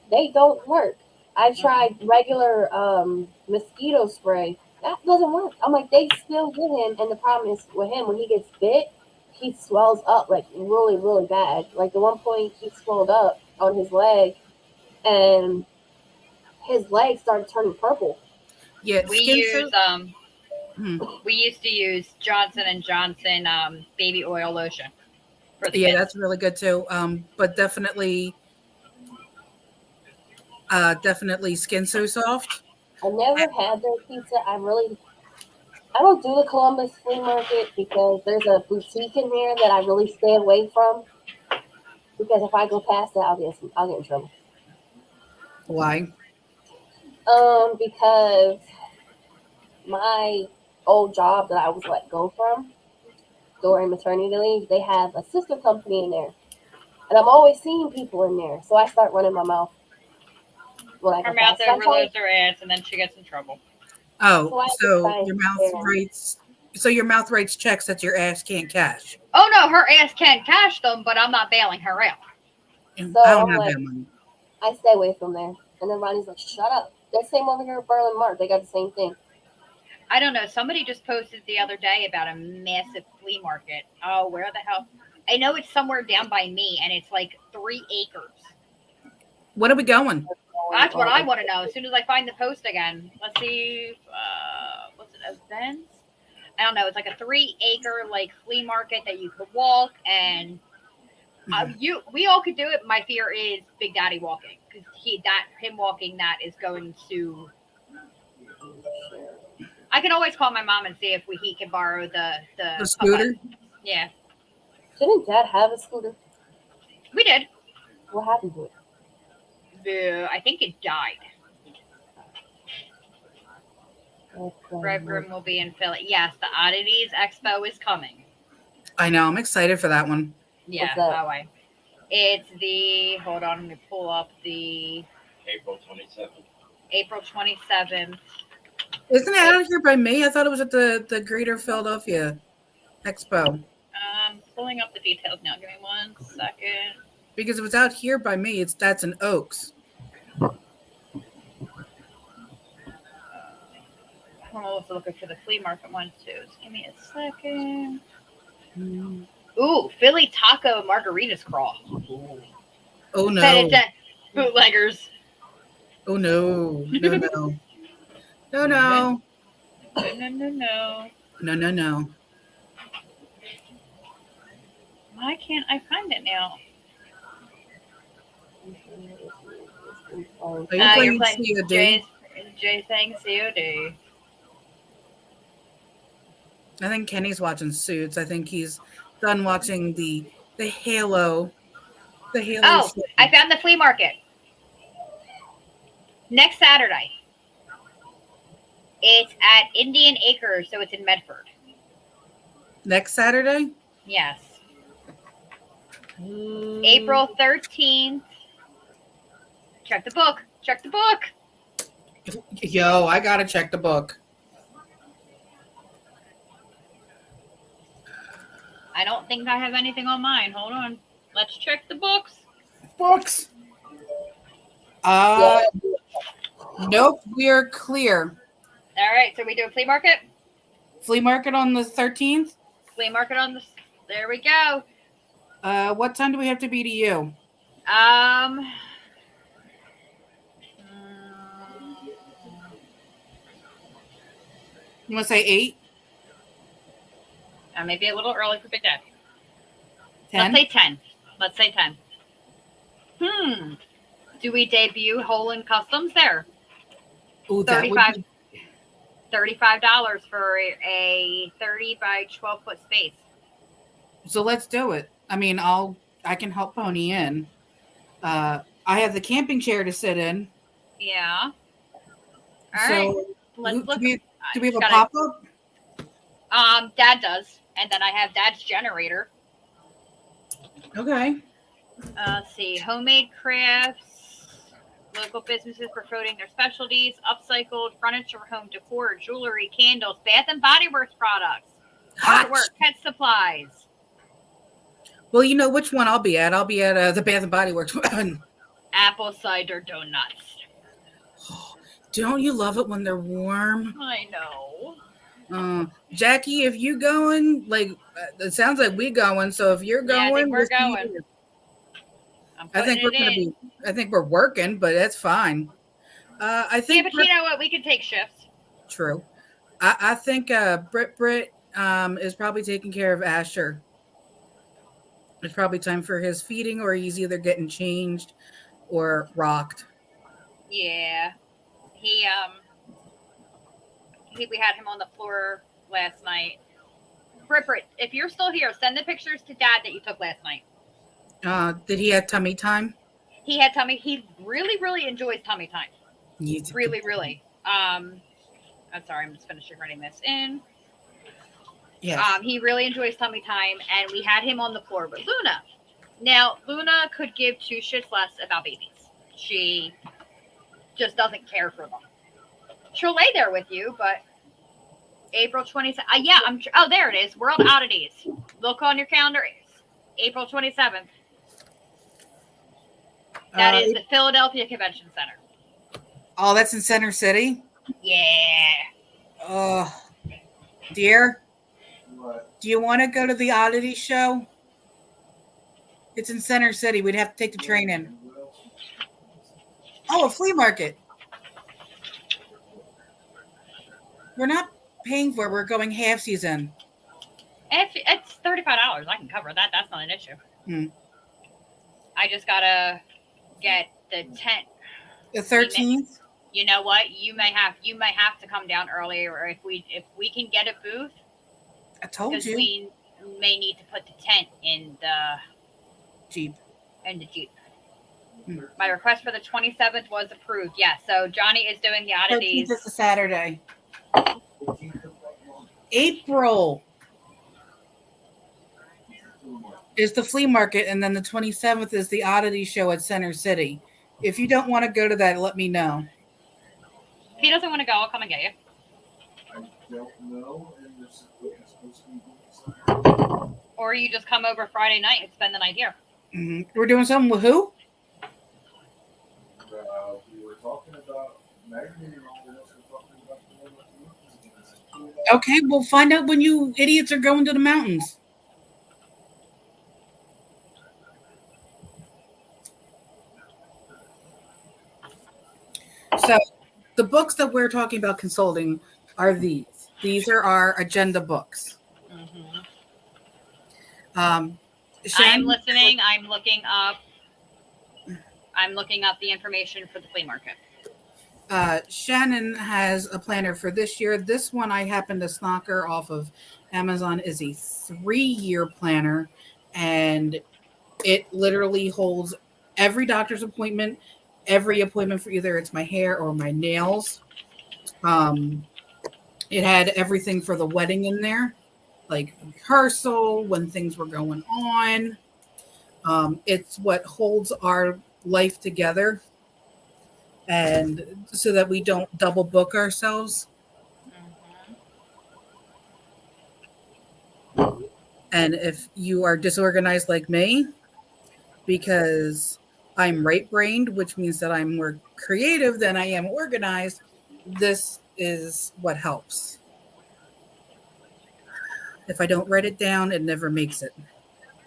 S3: they don't work. I tried regular mosquito spray, That doesn't work. I'm like, they still get him, and the problem is with him when he gets bit, he swells up like really, really bad. Like at one point, he swelled up on his leg, and his leg started turning purple.
S2: Yeah,
S1: We
S2: skin
S1: use
S2: Hmm.
S1: we used to use Johnson and Johnson baby oil lotion for the
S2: Yeah,
S1: kids.
S2: that's really good too. But definitely Skin So Soft.
S3: I never had their pizza. I don't do the Columbus flea market because there's a boutique in there that I really stay away from. Because if I go past it, I'll get in trouble.
S2: Why?
S3: Because my old job that I was let go from during maternity leave, they have a sister company in there, and I'm always seeing people in there, so I start running my mouth when I
S1: Her
S3: go
S1: mouth
S3: past. So I try,
S1: overloads her ass, and then she gets in trouble.
S2: Oh,
S3: so I just
S2: so
S3: try and
S2: your
S3: stay
S2: mouth
S3: around.
S2: writes. So your mouth writes checks that your ass can't cash.
S1: Oh no, her ass can't cash them, but I'm not bailing her out.
S3: So
S2: I don't
S3: I'm
S2: have
S3: like,
S2: that money.
S3: I stay away from there, and then Ronnie's like, "Shut up." They're same over here at Berlin Mart. They got the same thing.
S1: I don't know. Somebody just posted the other day about a massive flea market. Oh, where the hell? I know it's somewhere down by me, and it's like 3 acres.
S2: When are we going?
S1: That's what I want to know. As soon as I find the post again, let's see. What's it? Events? I don't know. It's like a 3 acre like flea market that you could walk, and we all could do it. My fear is Big Daddy walking because him walking that is going to. I can always call my mom and see if he can borrow the
S2: The scooter?
S1: Yeah,
S3: Didn't Dad have a scooter?
S1: we did.
S3: What happened to it?
S1: I think it died. Rev Grimm will be in Philly. Yes, the Oddities Expo is coming.
S2: I know. I'm excited for that one.
S1: Yeah,
S3: What's that?
S1: that way. It's the hold on, let me pull up the
S4: April 27th.
S1: April 27th.
S2: Isn't it out here by me? I thought it was at the Greater Philadelphia Expo.
S1: Pulling up the details now. Give me 1 second.
S2: Because if it's out here by me, that's in Oaks.
S1: I'm also looking for the flea market one too. Just give me a second.
S2: Mm.
S1: Ooh, Philly Taco Margaritas Crawl.
S2: Oh no!
S1: Said it's at Bootleggers.
S2: Oh no! No no! No no!
S1: No.
S2: No no no!
S1: Why can't I find it now?
S2: Are you
S1: You're
S2: playing
S1: playing
S2: COD?
S1: Jay's saying COD.
S2: I think Kenny's watching Suits. I think he's done watching the Halo. The Halo.
S1: Oh,
S2: show.
S1: I found the flea market. Next Saturday. It's at Indian Acres, so it's in Medford.
S2: Next Saturday?
S1: Yes. April 13th. Check the book. Check the book.
S2: Yo, I gotta check the book.
S1: I don't think I have anything on mine. Hold on. Let's check the books.
S2: Books. Nope, we're clear.
S1: All right, so we do a flea market.
S2: Flea market on the 13th.
S1: Flea market on the. There we go.
S2: What time do we have to be to you? You want to say 8?
S1: Maybe a little early for Big Dad.
S2: 10?
S1: Let's say 10. Let's say 10. Do we debut Holan Customs there?
S2: Ooh, that would be...
S1: $35 for a 30 by 12 foot space.
S2: So let's do it. I mean, I can help Pony in. I have the camping chair to sit in.
S1: Yeah. All
S2: So
S1: right. Let's look.
S2: Do we have a pop up?
S1: Dad does, and then I have Dad's generator.
S2: Okay.
S1: Let's see. Homemade crafts, local businesses promoting their specialties, upcycled furniture, home decor, jewelry, candles, Bath and Body Works products, artwork, pet supplies.
S2: Well, you know which one I'll be at. I'll be at the Bath and Body Works one.
S1: Apple cider donuts.
S2: Don't you love it when they're warm?
S1: I know.
S2: Jackie, if you going, like, it sounds like we going. So if you're
S1: Yeah, I
S2: going,
S1: think we're
S2: we'll see you
S1: going.
S2: there.
S1: I'm
S2: I
S1: putting
S2: think we're
S1: it
S2: gonna
S1: in.
S2: be. I think we're working, but that's fine. I
S1: Yeah,
S2: think
S1: but you know what? We can take shifts.
S2: true. I think Britt is probably taking care of Asher. It's probably time for his feeding, or he's either getting changed or rocked.
S1: Yeah. We had him on the floor last night. Brit, if you're still here, send the pictures to Dad that you took last night.
S2: Did he have tummy time?
S1: He had tummy. He really, really enjoys tummy time.
S2: He's
S1: Really, really. I'm sorry. I'm just finishing writing this in.
S2: Yes.
S1: He really enjoys tummy time, and we had him on the floor with Luna. Now, Luna could give two shits less about babies. She just doesn't care for them. She'll lay there with you, but April 27th. Yeah, oh, there it is. World Oddities. Look on your calendar. It's April 27th. That is the Philadelphia Convention Center.
S2: Oh, that's in Center City?
S1: Yeah.
S2: Oh, dear. Do you want to go to the Oddity show? It's in Center City. We'd have to take the train in. Oh, a flea market. We're not paying for it. We're going half season.
S1: It's $35. I can cover that. That's not an issue. I just gotta get the tent.
S2: The 13th.
S1: You know what? You may have to come down earlier, or if we can get a booth.
S2: I told you.
S1: We may need to put the tent in the
S2: Jeep.
S1: My request for the 27th was approved. Yes. So Johnny is doing the oddities.
S2: This is a Saturday. April is the flea market, and then the 27th is the oddity show at Center City. If you don't want to go to that, let me know.
S1: If he doesn't want to go, I'll come and get you.
S5: I don't know.
S1: Or you just come over Friday night and spend the night here.
S2: We're doing something with who?
S5: We were talking about Maggie and all this. We're talking about
S2: Okay, we'll find out when you idiots are going to the mountains. So the books that we're talking about consulting are these. These are our agenda books.
S1: I'm listening. I'm looking up the information for the flea market.
S2: Shannon has a planner for this year. This one I happened to snock her off of Amazon is a 3-year planner, and it literally holds every doctor's appointment, every appointment for either it's my hair or my nails. It had everything for the wedding in there, like rehearsal, when things were going on. It's what holds our life together, and so that we don't double book ourselves. And if you are disorganized like me, because I'm right-brained, which means that I'm more creative than I am organized, this is what helps. If I don't write it down, it never makes it.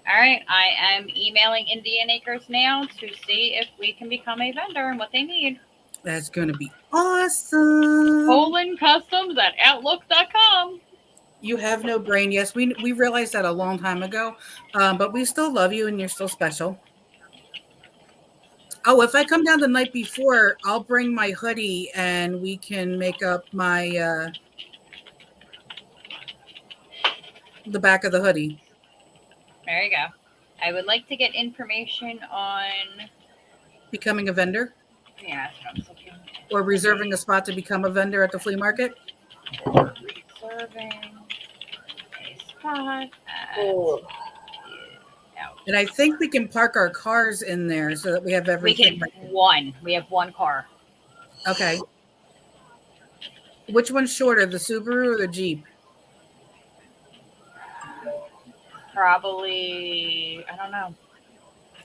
S1: All right. I am emailing Indian Acres now to see if we can become a vendor and what they need.
S2: That's going to be awesome.
S1: Holan Customs at Outlook.com.
S2: You have no brain. Yes, we realized that a long time ago, but we still love you and you're still special. Oh, if I come down the night before, I'll bring my hoodie and we can make up my the back of the hoodie.
S1: There you go. I would like to get information on
S2: Becoming a vendor?
S1: Yeah, that's what I was looking.
S2: Or reserving a spot to become a vendor at the flea market?
S1: Reserving a spot at
S2: And I think we can park our cars in there so that we have everything.
S1: We have one car.
S2: Okay. Which one's shorter, the Subaru or the Jeep?
S1: Probably, I don't know.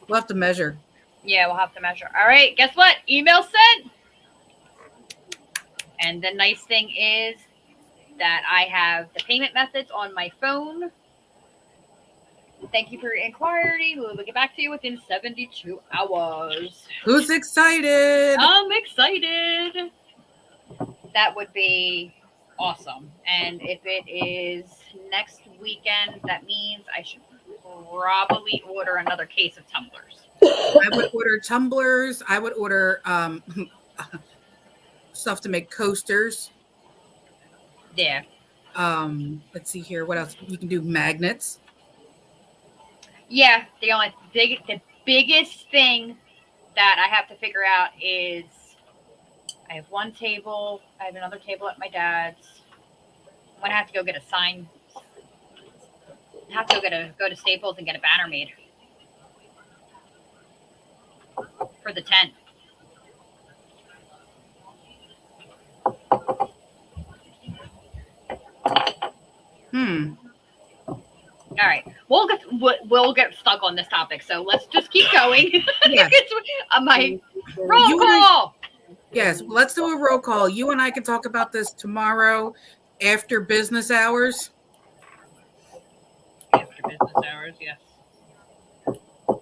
S2: We'll have to measure.
S1: Yeah, we'll have to measure. All right, guess what? Email sent. And the nice thing is that I have the payment methods on my phone. Thank you for your inquiry. We'll get back to you within 72 hours.
S2: Who's excited?
S1: I'm excited. That would be awesome. And if it is next weekend, that means I should probably order another case of tumblers.
S2: I would order tumblers. I would order stuff to make coasters.
S1: Yeah.
S2: Let's see here. What else? You can do magnets.
S1: Yeah. The biggest thing that I have to figure out is I have one table. I have another table at my dad's. I'm gonna have to go get a sign. I have to go to Staples and get a banner made for the tent. All right, we'll get stuck on this topic, so let's just keep going.
S2: Yeah.
S1: My roll call.
S2: Yes, let's do a roll call. You and I can talk about this tomorrow after business hours.
S1: After business hours, yes.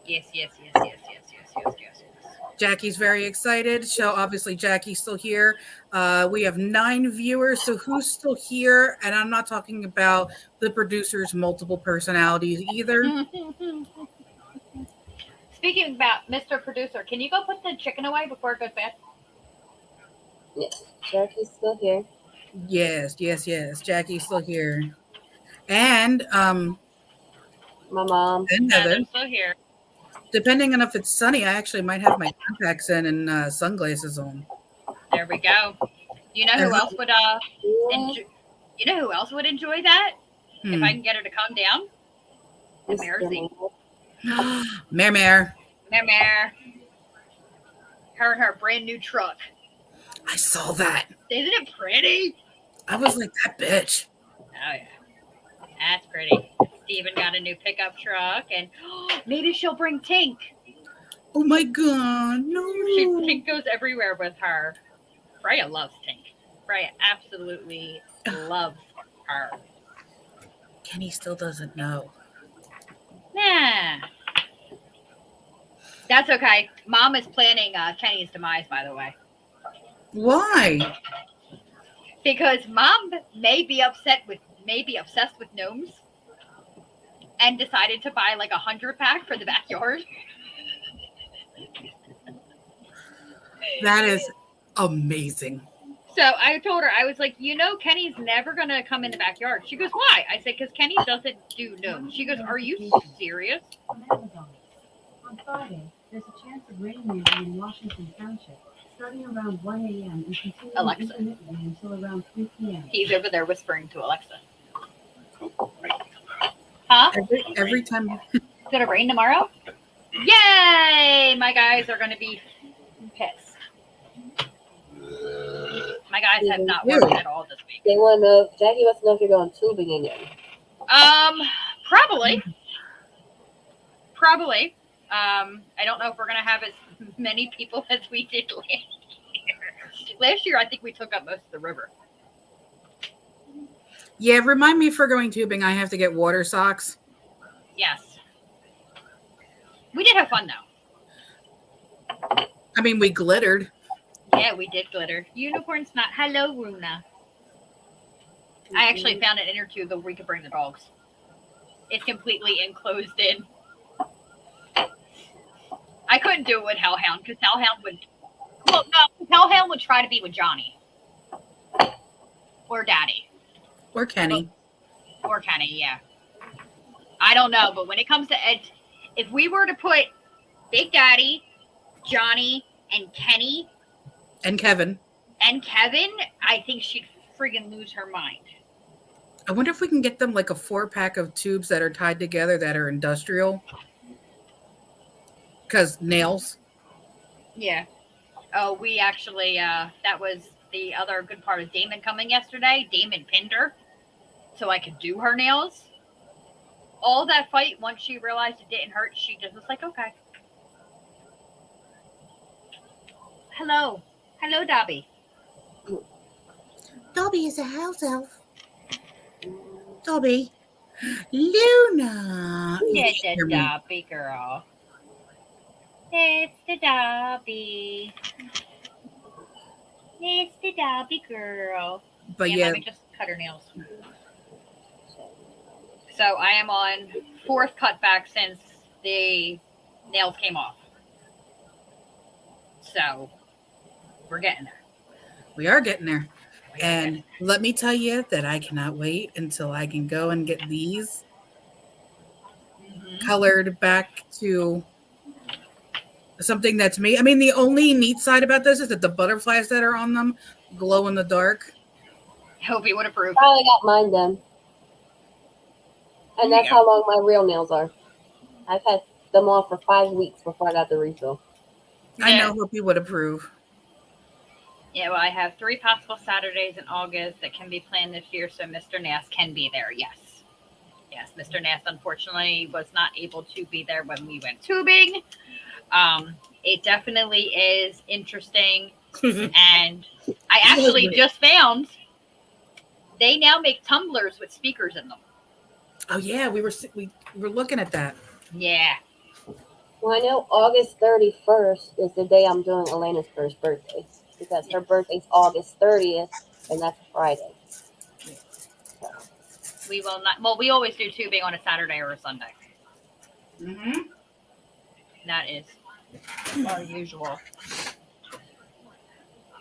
S1: Yes.
S2: Jackie's very excited. So obviously Jackie's still here. We have 9 viewers. So who's still here? And I'm not talking about the producer's multiple personalities either.
S1: Speaking about Mr. Producer, can you go put the chicken away before it goes bad?
S3: Yes, Jackie's still here.
S2: Yes. Jackie's still here. And
S3: My mom.
S2: and Heather.
S1: I'm still here.
S2: Depending on if it's sunny, I actually might have my contacts in and sunglasses on.
S1: There we go. You know who else would you know who else would enjoy that? If I can get her to calm down? Mercy.
S2: Mare.
S1: Her and her brand new truck.
S2: I saw that.
S1: Isn't it pretty?
S2: I was like, that bitch.
S1: Oh yeah. That's pretty. Steven got a new pickup truck, and maybe she'll bring Tink.
S2: Oh my god, no.
S1: Tink goes everywhere with her. Freya loves Tink. Freya absolutely loves her.
S2: Kenny still doesn't know.
S1: Nah. That's okay. Mom is planning Kenny's demise, by the way.
S2: Why?
S1: Because Mom may be obsessed with gnomes and decided to buy like 100-pack for the backyard.
S2: That is amazing.
S1: So I told her, I was like, Kenny's never going to come in the backyard. She goes, why? I said, because Kenny doesn't do gnomes. She goes, are you serious?
S6: On Friday, there's a chance of rain near you in Washington Township, starting around 1 a.m. and continuing
S1: Alexa.
S6: intermittently until around 3 p.m.
S1: He's over there whispering to Alexa. Huh?
S2: Every time.
S1: Is it going to rain tomorrow? Yay! My guys are going to be pissed. My guys have not worked at all this week.
S3: They want to know. Jackie wants to know if you're going tubing again.
S1: Probably. I don't know if we're going to have as many people as we did last year. Last year, I think we took up most of the river.
S2: Yeah, remind me for going tubing, I have to get water socks.
S1: Yes. We did have fun, though.
S2: I mean, we glittered.
S1: Yeah, we did glitter. Unicorn's not. Hello, Runa. I actually found an inner tube that we could bring the dogs. It's completely enclosed in. I couldn't do it with Hellhound because Hellhound would. Well, no, Hellhound would try to be with Johnny or Daddy
S2: Or Kenny.
S1: or Kenny. Yeah, I don't know, but when it comes to Ed, if we were to put Big Daddy, Johnny, and Kenny
S2: And Kevin.
S1: and Kevin, I think she'd friggin' lose her mind.
S2: I wonder if we can get them like a 4-pack of tubes that are tied together that are industrial. Because nails.
S1: Yeah. Oh, we actually, that was the other good part of Damon coming yesterday. Damon pinned her so I could do her nails. All that fight, once she realized it didn't hurt, she just was like, okay. Hello. Hello, Dobby.
S2: Dobby is a house elf. Dobby. Luna. You
S1: It's
S2: can't
S1: the
S2: hear me.
S1: Dobby girl. It's the Dobby. It's the Dobby girl.
S2: But
S1: And
S2: yeah,
S1: let me just cut her nails. So I am on 4th cutback since the nails came off. So we're getting there.
S2: we are getting there. And let me tell you that I cannot wait until I can go and get these colored back to something that's me. I mean, the only neat side about this is that the butterflies that are on them glow in the dark.
S1: Hope you would approve.
S3: Finally got mine done. And that's how long my real nails are. I've had them on for 5 weeks before I got the refill.
S2: I know Hope you would approve.
S1: Yeah, well, I have 3 possible Saturdays in August that can be planned this year, so Mr. Nass can be there. Yes. Yes, Mr. Nass unfortunately was not able to be there when we went tubing. It definitely is interesting. And I actually just found they now make tumblers with speakers in them.
S2: Oh yeah, we were looking at that.
S1: Yeah.
S3: Well, I know August 31st is the day I'm doing Elena's first birthday. Because her birthday's August 30th, and that's a Friday. So.
S1: We will not. Well, we always do tubing on a Saturday or a Sunday.
S2: Mm-hmm.
S1: That is our usual.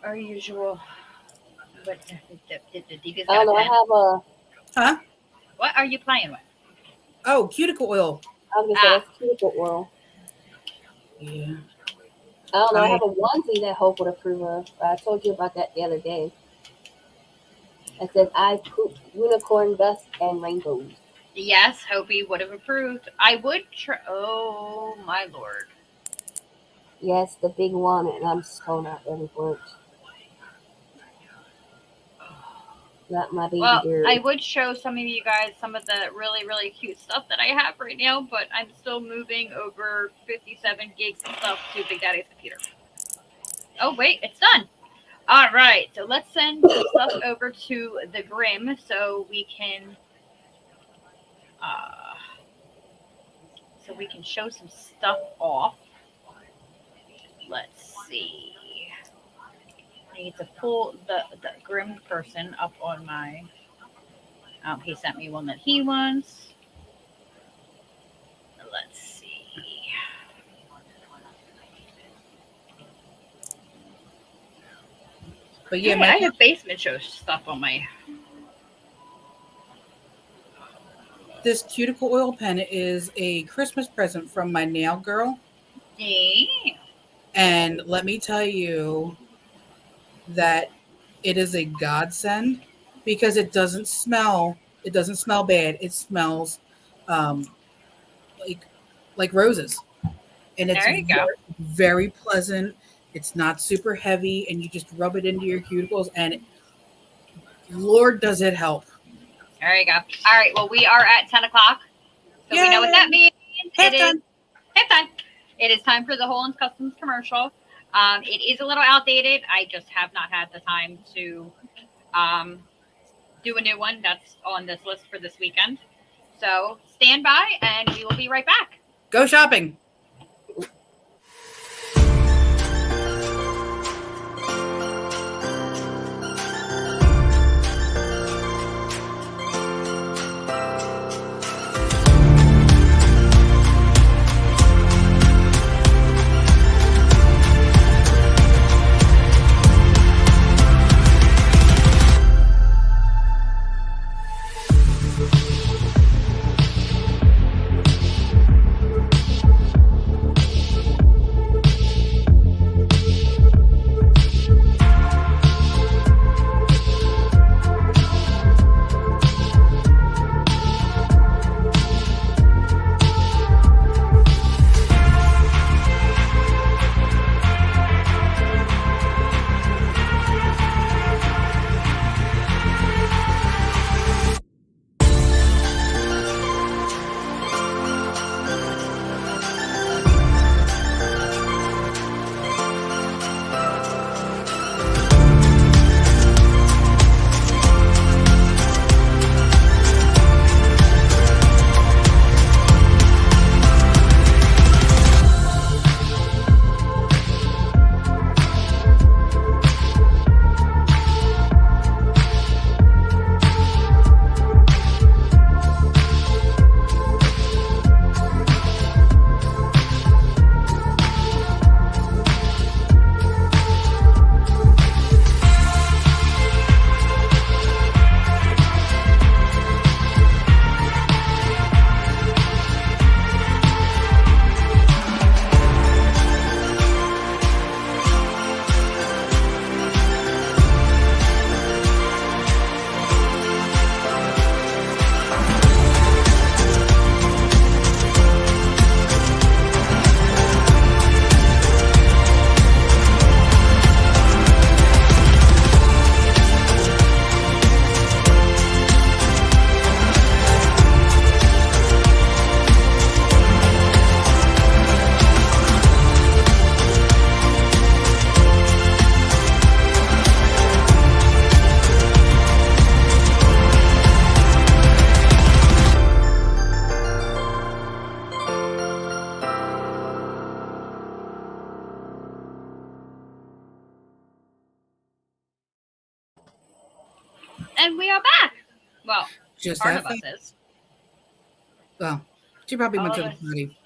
S1: Our usual. But
S3: I don't know. I have a.
S2: Huh?
S1: What are you playing with?
S2: Oh, cuticle oil.
S3: I was gonna say that's cuticle oil.
S2: Yeah.
S3: I don't know. I have a onesie that Hope would approve of. I told you about that the other day. It says I poop unicorn dust and rainbows.
S1: Yes, Hopi would have approved. I would try. Oh my lord!
S3: Yes, the big one, and I'm so not ready for it. Not my baby
S1: Well,
S3: girl.
S1: I would show some of you guys some of the really, really cute stuff that I have right now, but I'm still moving over 57 gigs of stuff to Big Daddy's computer. Oh, wait, it's done. All right, so let's send the stuff over to the Grimm so we can show some stuff off. Let's see. I need to pull the Grimm person up on my. He sent me one that he wants. Let's see.
S2: But yeah,
S1: Hey, I have basement show stuff on my.
S2: This cuticle oil pen is a Christmas present from my nail girl.
S1: Yeah.
S2: And let me tell you that it is a godsend because it doesn't smell bad. It smells like roses. And it's
S1: There you go.
S2: very pleasant. It's not super heavy, and you just rub it into your cuticles, and Lord, does it help.
S1: There you go. All right. Well, we are at 10 o'clock. So we know what that means. It is halftime. It is time for the Holan's Customs commercial. It is a little outdated. I just have not had the time to do a new one that's on this list for this weekend. So stand by, and we will be right back.
S2: Go shopping. Just
S1: Part
S2: that
S1: of us
S2: fast?
S1: is.
S2: Well, she probably went
S1: All
S2: to
S1: of
S2: the
S1: us.
S2: party.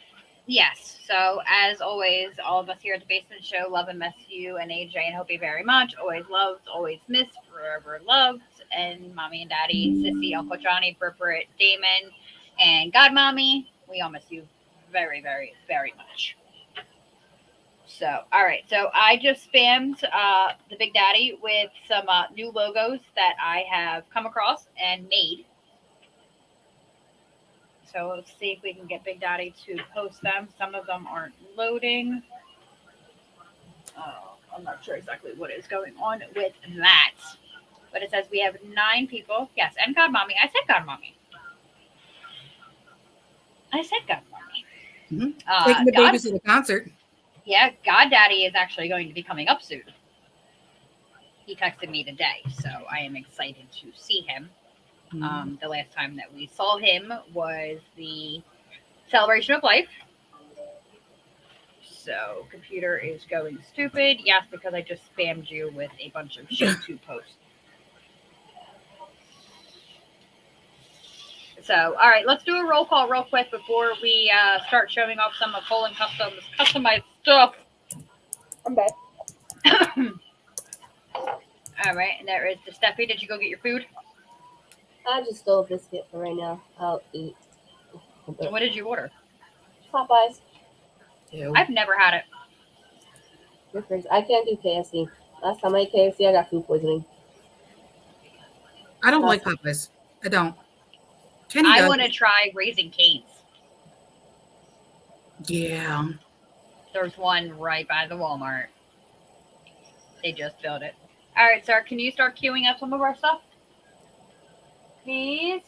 S1: Yes. So as always, all of us here at the Basement Show love and miss you and AJ and Hopi very much. Always loved, always missed, forever loved. And Mommy and Daddy, Sissy, Uncle Johnny, Britt, Damon, and Godmommy, we all miss you very, very, very much. So, all right. So I just spammed the Big Daddy with some new logos that I have come across and made. So let's see if we can get Big Daddy to post them. Some of them aren't loading. I'm not sure exactly what is going on with that. But it says we have 9 people. Yes, and Godmommy. I said Godmommy.
S2: Taking the
S1: God,
S2: babies to the concert.
S1: yeah, Goddaddy is actually going to be coming up soon. He texted me today, so I am excited to see him. The last time that we saw him was the Celebration of Life. So, computer is going stupid. Yes, because I just spammed you with a bunch of shit to post. So, all right, let's do a roll call real quick before we start showing off some of Holan Customs customized stuff.
S3: I'm back.
S1: All right, and there is the Steffi. Did you go get your food?
S3: I just stole a biscuit for right now. I'll eat.
S1: And what did you order?
S3: Popeyes.
S2: Ew.
S1: I've never had it.
S3: You're crazy. I can't do KFC. Last time I ate KFC, I got food poisoning.
S2: I don't like Popeyes. I don't. Kenny
S1: I
S2: does.
S1: want to try Raising Cane's.
S2: Yeah.
S1: There's one right by the Walmart. They just filled it. All right, sir, can you start queuing up some of our stuff? Please?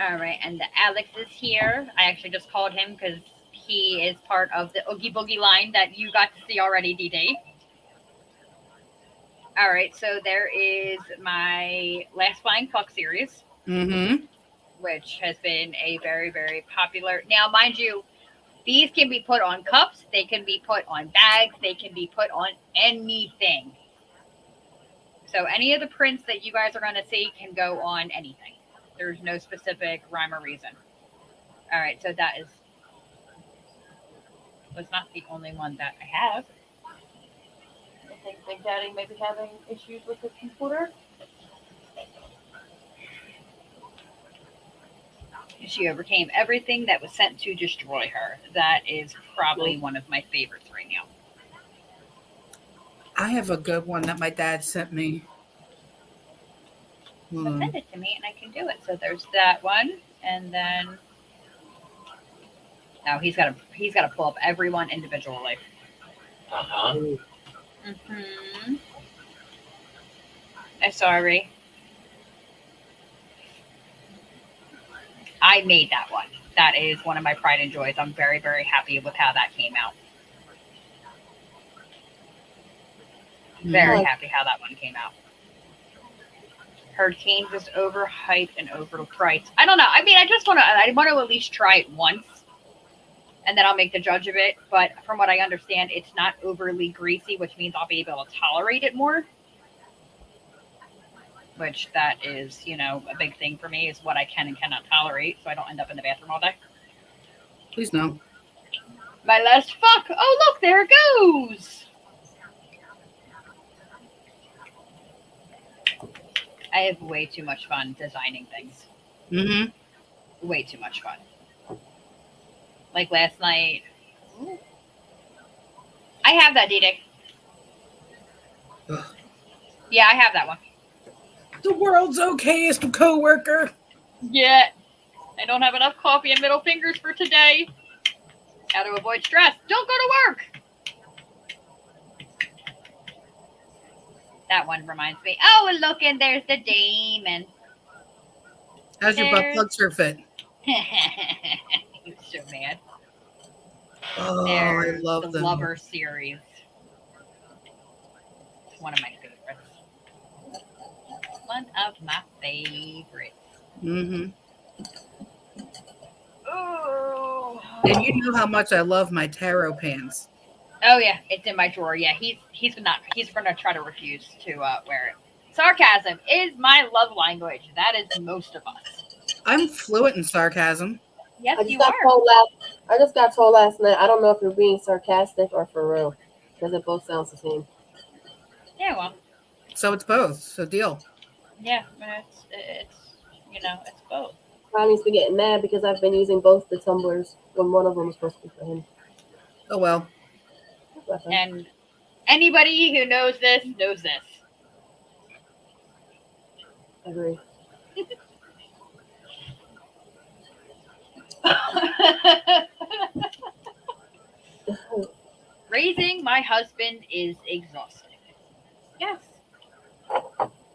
S1: All right, and the Alex is here. I actually just called him because he is part of the Oogie Boogie line that you got to see already, DD. All right, so there is my Last Flying Fuck series,
S2: Mm-hmm.
S1: which has been a very, very popular. Now, mind you, these can be put on cups, they can be put on bags, they can be put on anything. So any of the prints that you guys are going to see can go on anything. There's no specific rhyme or reason. All right, so that was not the only one that I have. I think Big Daddy may be having issues with his computer. She overcame everything that was sent to destroy her. That is probably one of my favorites right now.
S2: I have a good one that my dad sent me.
S1: So send it to me and I can do it. So there's that one, and then now he's got to pull up everyone individually.
S4: Uh-huh.
S1: Mm-hmm. I'm sorry. I made that one. That is one of my pride and joys. I'm very, very happy with how that came out. Very happy how that one came out. Hurricane was overhyped and overpriced. I don't know. I mean, I want to at least try it once, and then I'll make the judge of it. But from what I understand, it's not overly greasy, which means I'll be able to tolerate it more. Which that is, a big thing for me is what I can and cannot tolerate, so I don't end up in the bathroom all day.
S2: Please no.
S1: My last fuck. Oh, look, there it goes. I have way too much fun designing things.
S2: Mm-hmm.
S1: Way too much fun. Like last night. Ooh. I have that, D-Dick. Yeah, I have that one.
S2: The world's okayest coworker.
S1: Yeah. I don't have enough coffee and middle fingers for today. How to avoid stress. Don't go to work. That one reminds me. Oh, and look, and there's the Damon.
S2: How's your butt plug shirt fit?
S1: He's so mad.
S2: Oh,
S1: There's
S2: I love
S1: the
S2: them.
S1: Lover series. It's one of my favorites. One of my favorites.
S2: Mm-hmm.
S1: Oh.
S2: And you know how much I love my tarot pants.
S1: Oh yeah, it's in my drawer. Yeah, he's gonna try to refuse to wear it. Sarcasm is my love language. That is most of us.
S2: I'm fluent in sarcasm.
S1: Yes,
S3: I just
S1: you
S3: got
S1: are.
S3: told last night. I don't know if you're being sarcastic or for real, because it both sounds the same.
S1: Yeah, well,
S2: So it's both. So deal.
S1: yeah, but it's it's both.
S3: Ronnie's been getting mad because I've been using both the tumblers when one of them was supposed to be for him.
S2: Oh well.
S3: Bless him.
S1: And anybody who knows this knows this.
S3: Agree.
S1: Raising my husband is exhausting. Yes.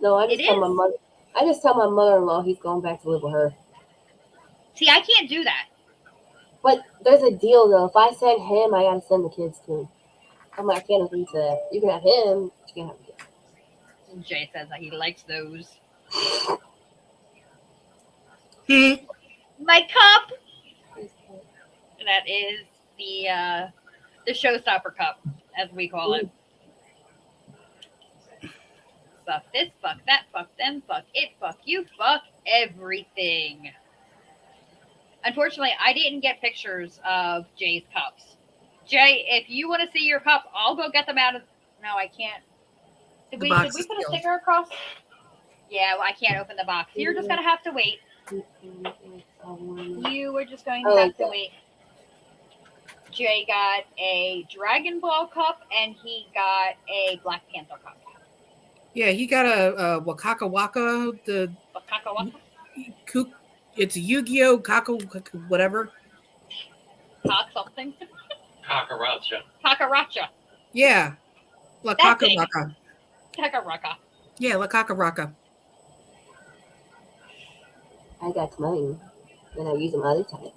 S3: No, I
S1: It
S3: just tell my
S1: is.
S3: mother. I just tell my mother-in-law he's going back to live with her.
S1: See, I can't do that.
S3: But there's a deal though. If I send him, I gotta send the kids too. I'm like, I can't agree to that. You can have him, but you can't have the kids.
S1: Jay says that he likes those. My cup. That is the showstopper cup, as we call it. Fuck this, fuck that, fuck them, fuck it, fuck you, fuck everything. Unfortunately, I didn't get pictures of Jay's cups. Jay, if you want to see your cup, I'll go get them out of. No, I can't. Did
S2: The
S1: we
S2: box
S1: put
S2: is
S1: a
S2: sealed.
S1: sticker across? Yeah, well, I can't open the box. You're just gonna have to wait. You were just going to have to wait. Jay got a Dragon Ball cup and he got a Black Panther cup.
S2: Yeah, he got a Wakaka Waka. The
S1: Wakaka
S2: kook. It's a Yu-Gi-Oh! Whatever.
S1: Cock something.
S4: Kakaracha.
S1: Kakaracha.
S2: Yeah.
S1: That's
S2: Wakaka
S1: it.
S2: Waka.
S1: Kakaraka.
S2: Yeah, Wakaka Waka.
S3: I got mine, and I use them all the time.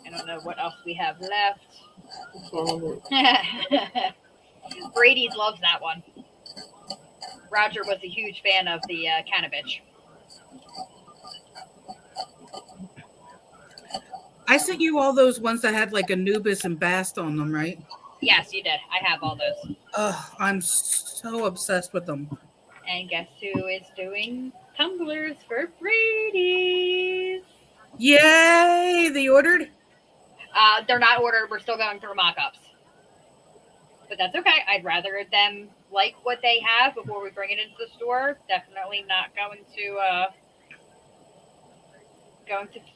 S1: I don't know what else we have left.
S3: I can't even.
S1: Brady's loves that one. Roger was a huge fan of the cannabis.
S2: I sent you all those ones that had like Anubis and Bast on them, right?
S1: Yes, you did. I have all those.
S2: I'm so obsessed with them.
S1: And guess who is doing tumblers for Brady's?
S2: Yay! They ordered?
S1: They're not ordered. We're still going through mock-ups. But that's okay. I'd rather them like what they have before we bring it into the store. Definitely not going to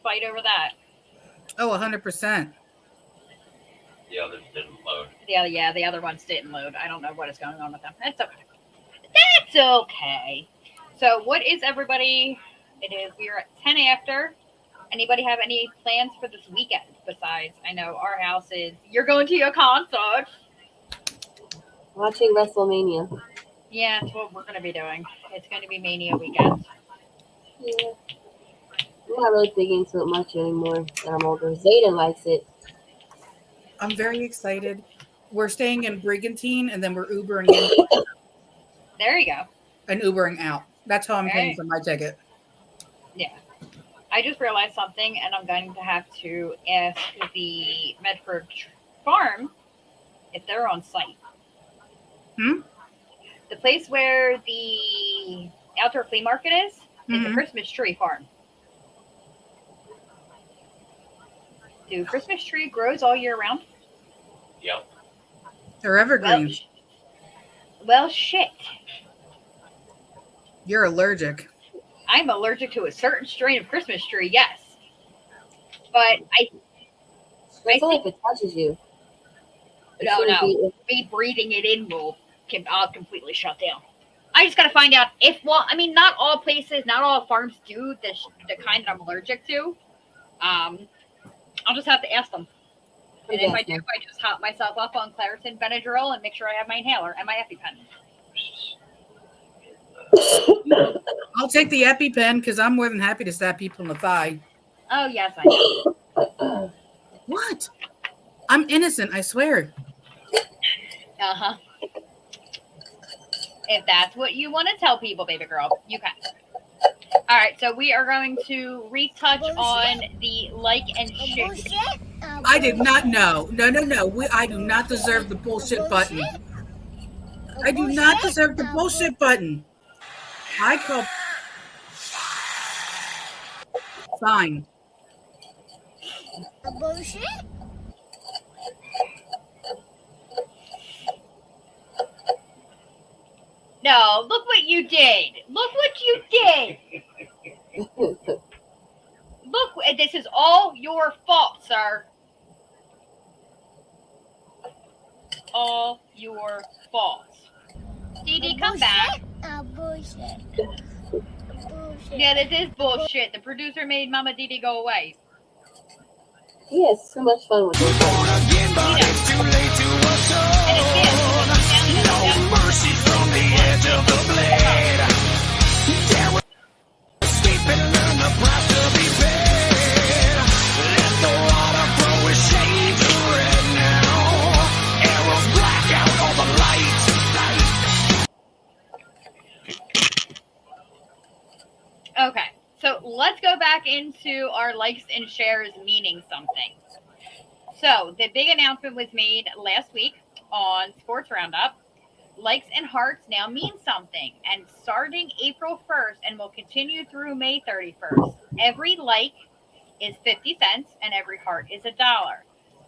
S1: fight over that.
S2: Oh, 100%.
S4: The others didn't load.
S1: Yeah, the other ones didn't load. I don't know what is going on with them. That's okay. That's okay. So what is everybody? We are at 10 after. Anybody have any plans for this weekend besides, I know our house is, you're going to your concert.
S3: Watching WrestleMania.
S1: Yeah, that's what we're going to be doing. It's going to be Mania weekend.
S3: Yeah. I'm not really big into it much anymore that I'm older. Zayden likes it.
S2: I'm very excited. We're staying in Brigantine and then we're Ubering in
S1: There you go.
S2: and Ubering out. That's how I'm paying
S1: Right.
S2: for my ticket.
S1: Yeah. I just realized something, and I'm going to have to ask the Medford Farm if they're on site.
S2: Hmm?
S1: The place where the outdoor flea market is a
S2: Mhm.
S1: Christmas tree farm. Do Christmas tree grows all year round?
S4: Yep.
S2: They're
S1: Well,
S2: evergreen.
S1: well, shit.
S2: You're allergic.
S1: I'm allergic to a certain strain of Christmas tree, yes. But
S3: That's only if it touches you. It
S1: No,
S3: shouldn't
S1: no.
S3: be-
S1: me breathing it in I'll completely shut down. I just got to find out not all places, not all farms do the kind that I'm allergic to. I'll just have to ask them. And if I do, I just hop myself up on Claritin Benadryl and make sure I have my inhaler and my EpiPen.
S2: I'll take the EpiPen because I'm more than happy to stab people in the thigh.
S1: Oh, yes, I know.
S2: What? I'm innocent, I swear.
S1: Uh-huh. If that's what you want to tell people, baby girl, you can. All right, so we are going to retouch on the like and share.
S2: I did not know. No. I do not deserve the bullshit button. I do not deserve the bullshit button. I call fine.
S7: Bullshit?
S1: No, look what you did. Look what you did. Look, this is all your fault, sir. All your fault. Dee Dee, come back.
S7: Bullshit. Bullshit.
S1: Yeah, this is bullshit. The producer made Mama Dee Dee go away.
S3: He has too much fun with this.
S1: And it's
S8: Mercy from the edge of the blade. There was sleep and learn the price to be paid. Let the water flow with shades of red now. Arrows black out all the lights.
S1: Okay, so let's go back into our likes and shares meaning something. So the big announcement was made last week on Sports Roundup. Likes and hearts now mean something, and starting April 1st and will continue through May 31st, every like is 50 cents and every heart is $1.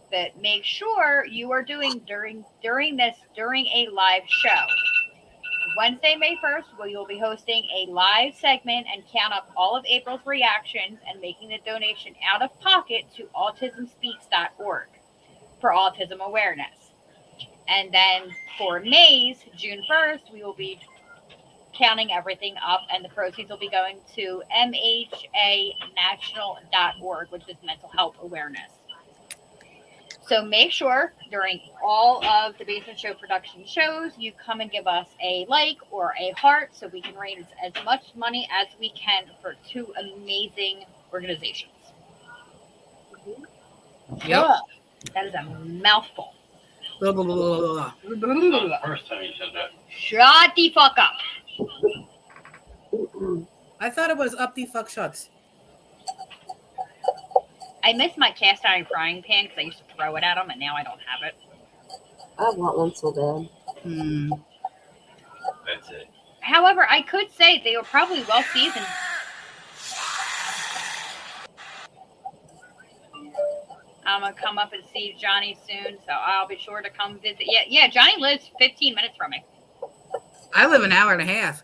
S1: But make sure you are doing during a live show. Wednesday, May 1st, we will be hosting a live segment and count up all of April's reactions and making the donation out of pocket to autismspeaks.org for autism awareness. And then for May's, June 1st, we will be counting everything up, and the proceeds will be going to mhanational.org, which is mental health awareness. So make sure during all of the Basement Show production shows, you come and give us a like or a heart so we can raise as much money as we can for two amazing organizations.
S2: Yep.
S1: Ugh, that is a mouthful.
S2: Blah, blah, blah, blah, blah.
S4: Not the first time you said that.
S1: Shut the fuck up.
S2: I thought it was up the fuck shots.
S1: I miss my cast iron frying pan because I used to throw it at them, and now I don't have it.
S3: I want one so bad.
S4: That's it.
S1: However, I could say they were probably well seasoned. I'm gonna come up and see Johnny soon, so I'll be sure to come visit. Yeah, Johnny lives 15 minutes from me.
S2: I live an hour and a half.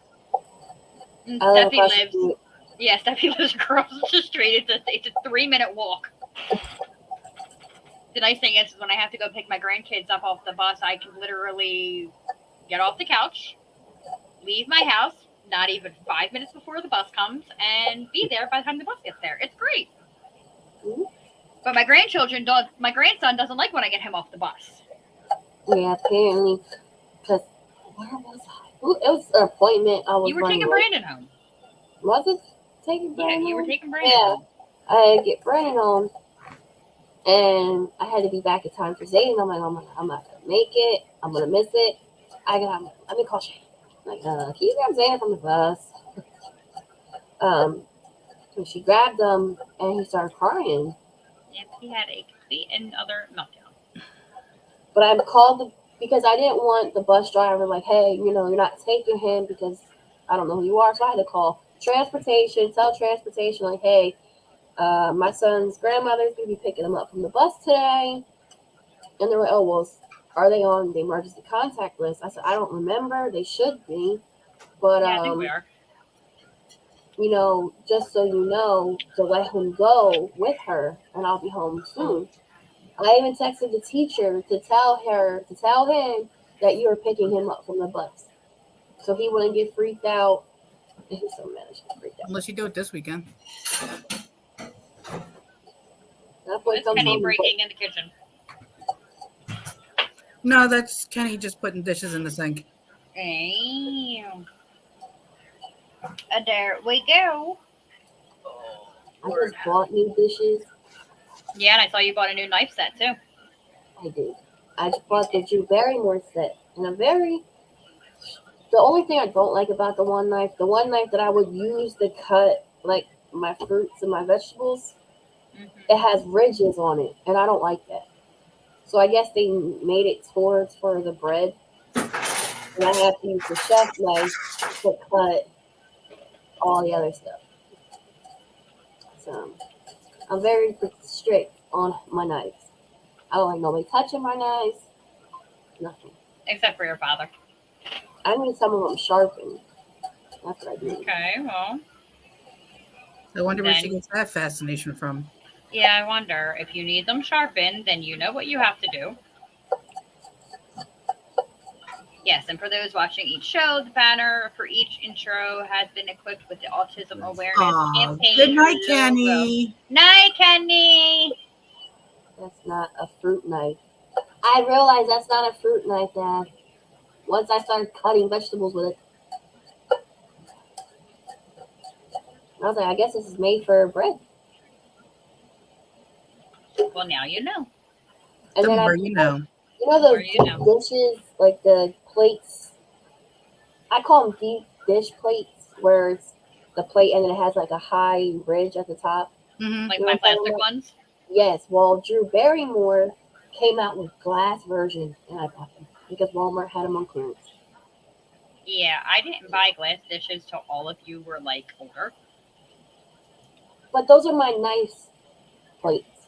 S1: And
S3: I live
S1: Steffi
S3: across the
S1: lives.
S3: street.
S1: Yeah, Steffi lives across the street. It's a 3-minute walk. The nice thing is when I have to go pick my grandkids up off the bus, I can literally get off the couch, leave my house, not even 5 minutes before the bus comes, and be there by the time the bus gets there. It's great. But my grandson doesn't like when I get him off the bus.
S3: Yeah, apparently. Because where was I? It was an appointment. I was
S1: You were
S3: running
S1: taking
S3: late.
S1: Brandon home.
S3: Was it taking
S1: Yeah,
S3: Brandon?
S1: you were
S3: home?
S1: taking Brandon
S3: Yeah.
S1: home.
S3: I had to get Brandon home, and I had to be back in time for Zayden. I'm like, I'm not gonna make it. I'm gonna miss it. Let me call Shane. I'm like, can you grab Zayden from the bus? And she grabbed him, and he started crying.
S1: Yep, he had a complete and utter meltdown.
S3: But I called because I didn't want the bus driver like, hey, you're not taking him because I don't know who you are. So I had to call transportation, tell transportation like, hey, my son's grandmother's going to be picking him up from the bus today. And they're like, oh, well, are they on the emergency contact list? I said, I don't remember. They should be. But,
S1: Yeah, I think we are.
S3: just so you know, to let him go with her, and I'll be home soon. I even texted the teacher to tell him that you were picking him up from the bus, so he wouldn't get freaked out. And he's so mad, she freaked out.
S2: Unless you do it this weekend.
S3: That boy
S1: It's
S3: comes
S1: Kenny
S3: home.
S1: breaking in the kitchen.
S2: No, that's Kenny just putting dishes in the sink.
S1: Damn. There we go.
S3: I just bought new dishes.
S1: Yeah, and I saw you bought a new knife set too.
S3: I did. I just bought the Drew Barrymore set, and the only thing I don't like about the one knife that I would use to cut like my fruits and my vegetables, it has ridges on it, and I don't like that. So I guess they made it for the bread. and I have to use the chef knife to cut all the other stuff. So I'm very strict on my knives. I don't like nobody touching my knives. Nothing.
S1: Except for your father.
S3: I need some of them sharpened. That's what I do.
S1: Okay, well,
S2: I wonder where she
S1: Then-
S2: gets that fascination from.
S1: yeah, I wonder if you need them sharpened, then you know what you have to do. Yes, and for those watching each show, the banner for each intro has been equipped with the Autism Awareness
S2: Aw,
S1: Campaign.
S2: good night,
S1: logo.
S2: Kenny.
S1: Night, Kenny.
S3: That's not a fruit knife. I realize that's not a fruit knife, Dad. Once I started cutting vegetables with it, I was like, I guess this is made for bread.
S1: Well, now you know.
S3: And
S2: The
S3: then
S2: more
S3: I,
S2: you know.
S3: you know
S1: The more
S3: those
S1: you
S3: deep
S1: know.
S3: dishes, like the plates. I call them deep dish plates, where it's the plate and then it has like a high ridge at the top.
S2: Mhm.
S1: Like
S3: You know
S1: my
S3: what I'm talking
S1: plastic
S3: about?
S1: ones.
S3: Yes, well, Drew Barrymore came out with glass version, and I bought them because Walmart had them on clearance.
S1: Yeah, I didn't buy glass dishes till all of you were like older.
S3: But those are my nice plates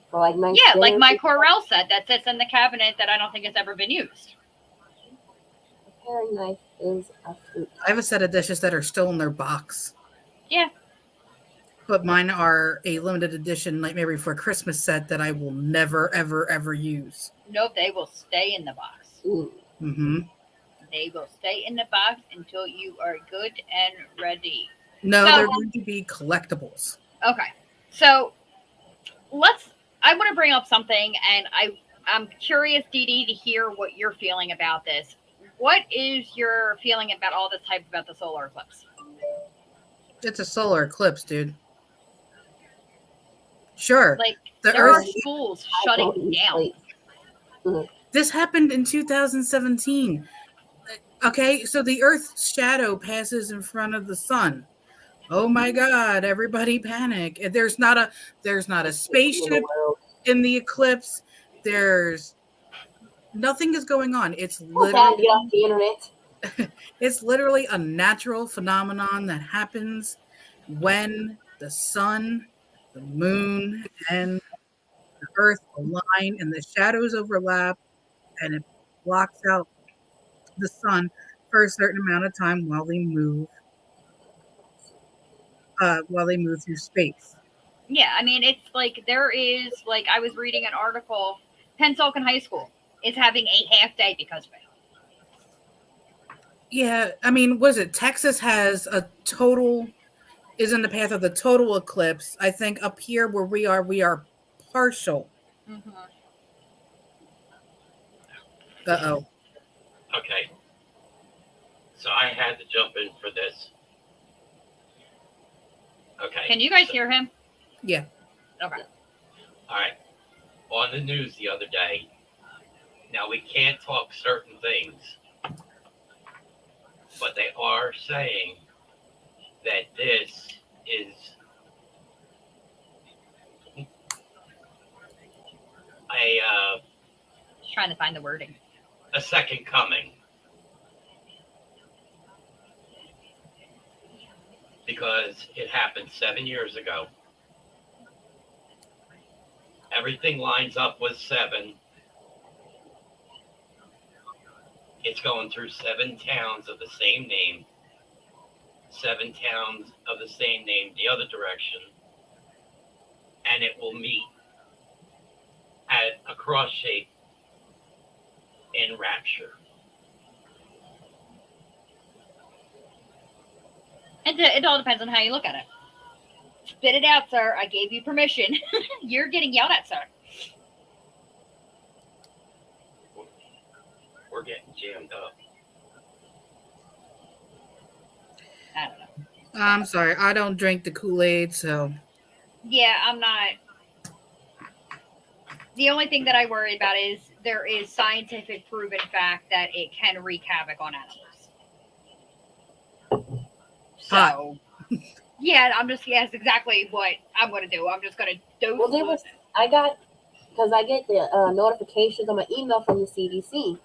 S3: for like nice.
S1: Yeah, like
S3: dinners
S1: my
S3: and stuff.
S1: Corel set that sits in the cabinet that I don't think has ever been used.
S3: A paring knife is a fruit.
S2: I have a set of dishes that are still in their box.
S1: Yeah.
S2: But mine are a limited edition Nightmare Before Christmas set that I will never, ever, ever use.
S1: Nope, they will stay in the box.
S3: Mm.
S2: Mm-hmm.
S1: They will stay in the box until you are good and ready.
S2: No,
S1: So-
S2: they're going to be collectibles.
S1: Okay, so I want to bring up something, and I'm curious, Dee Dee, to hear what you're feeling about this. What is your feeling about all this hype about the solar eclipse?
S2: It's a solar eclipse, dude. Sure.
S1: Like,
S2: The
S1: there are
S2: Earth.
S1: schools
S3: I don't
S1: shutting
S3: use
S1: down.
S3: plates.
S2: This happened in 2017. Okay, so the Earth's shadow passes in front of the sun. Oh my God! Everybody panic! There's not a
S3: In the
S2: spaceship
S3: world.
S2: in the eclipse. There's nothing is going on. It's
S3: What's happening? Get
S2: literally
S3: off the internet.
S2: it's literally a natural phenomenon that happens when the sun, the moon, and the Earth align and the shadows overlap, and it blocks out the sun for a certain amount of time while they move through space.
S1: Yeah, I mean, it's like there is, like, I was reading an article, Pennsauken High School is having a half day because of it.
S2: Yeah, I mean, was it Texas has is in the path of the total eclipse. I think up here where we are partial.
S1: Mm-hmm.
S2: Uh-oh.
S4: Okay. So I had to jump in for this. Okay.
S1: Can you guys hear him?
S2: Yeah.
S1: Okay.
S4: All right. On the news the other day. Now we can't talk certain things, but they are saying that this is
S1: Just trying to find the wording.
S4: a second coming. Because it happened 7 years ago. Everything lines up with 7. It's going through 7 towns of the same name. 7 towns of the same name the other direction. And it will meet at a cross shape in Rapture.
S1: It all depends on how you look at it. Spit it out, sir. I gave you permission. You're getting yelled at, sir.
S4: We're getting jammed up.
S1: I don't know.
S2: I'm sorry. I don't drink the Kool-Aid, so
S1: Yeah, I'm not. The only thing that I worry about is there is scientific proven fact that it can wreak havoc on animals. So, yeah, that's exactly what I'm going to do. I'm just going to dose.
S3: Well, because I get the notifications on my email from the CDC,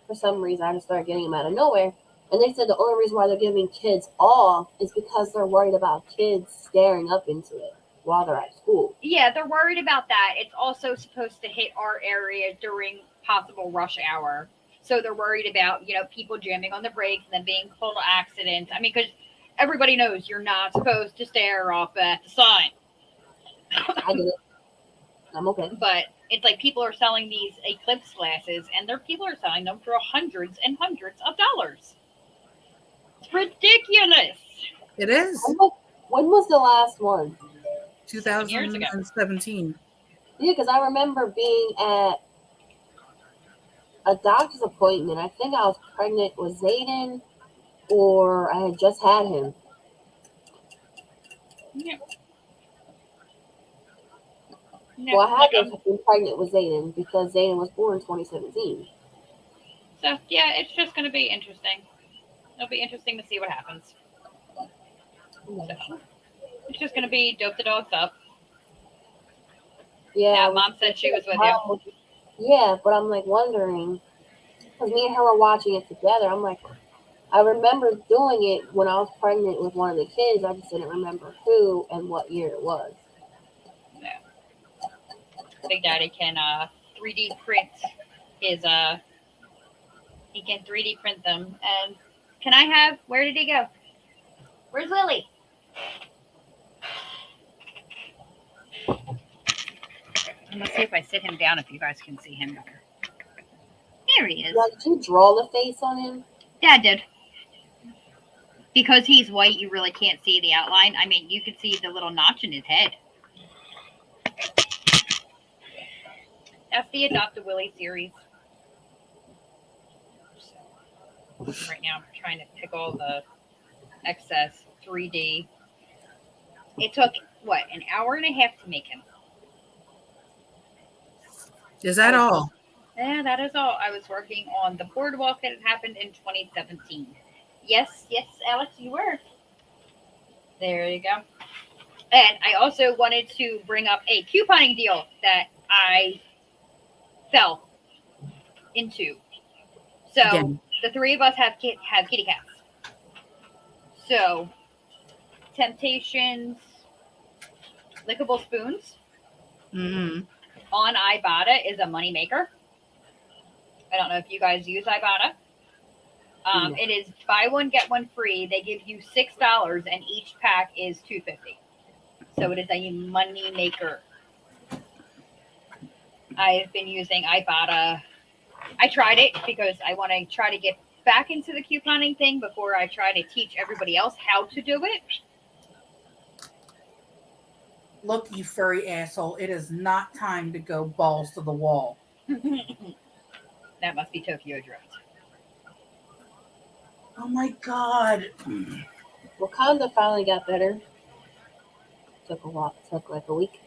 S3: for some reason, I just started getting them out of nowhere. And they said the only reason why they're giving kids off is because they're worried about kids staring up into it while they're at school.
S1: Yeah, they're worried about that. It's also supposed to hit our area during possible rush hour. So they're worried about, people jamming on the brakes and then being pulled to accidents. I mean, because everybody knows you're not supposed to stare off at the sign.
S3: I get it. I'm okay.
S1: But it's like people are selling these eclipse glasses, and people are selling them for hundreds and hundreds of dollars. It's ridiculous.
S2: It is.
S3: When was the last one?
S2: 2017.
S3: Yeah, because I remember being at a doctor's appointment. I think I was pregnant with Zayden, or I had just had him.
S1: Yeah.
S3: Well, I had to have been pregnant with Zayden because Zayden was born in 2017.
S1: So, yeah, it's just going to be interesting. It'll be interesting to see what happens. So, it's just going to be dope the dogs up.
S3: Yeah,
S1: Mom said she was with you.
S3: Yeah, but I'm like wondering, because me and her were watching it together. I'm like, I remember doing it when I was pregnant with one of the kids. I just didn't remember who and what year it was.
S1: Big Daddy can 3D print his he can 3D print them. And can I have, where did he go? Where's Lily? I'm gonna see if I sit him down if you guys can see him better. There he is.
S3: Did you draw the face on him?
S1: Dad did. Because he's white, you really can't see the outline. I mean, you can see the little notch in his head. That's the Adopt a Willie series. Right now, I'm trying to pick all the excess 3D. It took, an hour and a half to make him.
S2: Is that all?
S1: Yeah, that is all. I was working on the boardwalk that had happened in 2017. Yes, Alex, you were. There you go. And I also wanted to bring up a couponing deal that I fell into. So
S2: Again.
S1: the three of us have kitty cats. So Temptations lickable spoons
S2: Mm-hmm.
S1: on Ibotta is a moneymaker. I don't know if you guys use Ibotta. It is buy one get one free. They give you $6, and each pack is $2.50. So it is a money maker. I've been using Ibotta. I tried it because I want to try to get back into the couponing thing before I try to teach everybody else how to do it.
S2: Look, you furry asshole. It is not time to go balls to the wall.
S1: That must be Tokyo Drift.
S2: Oh my God.
S3: Wakanda finally got better. Took a while. Took like a week.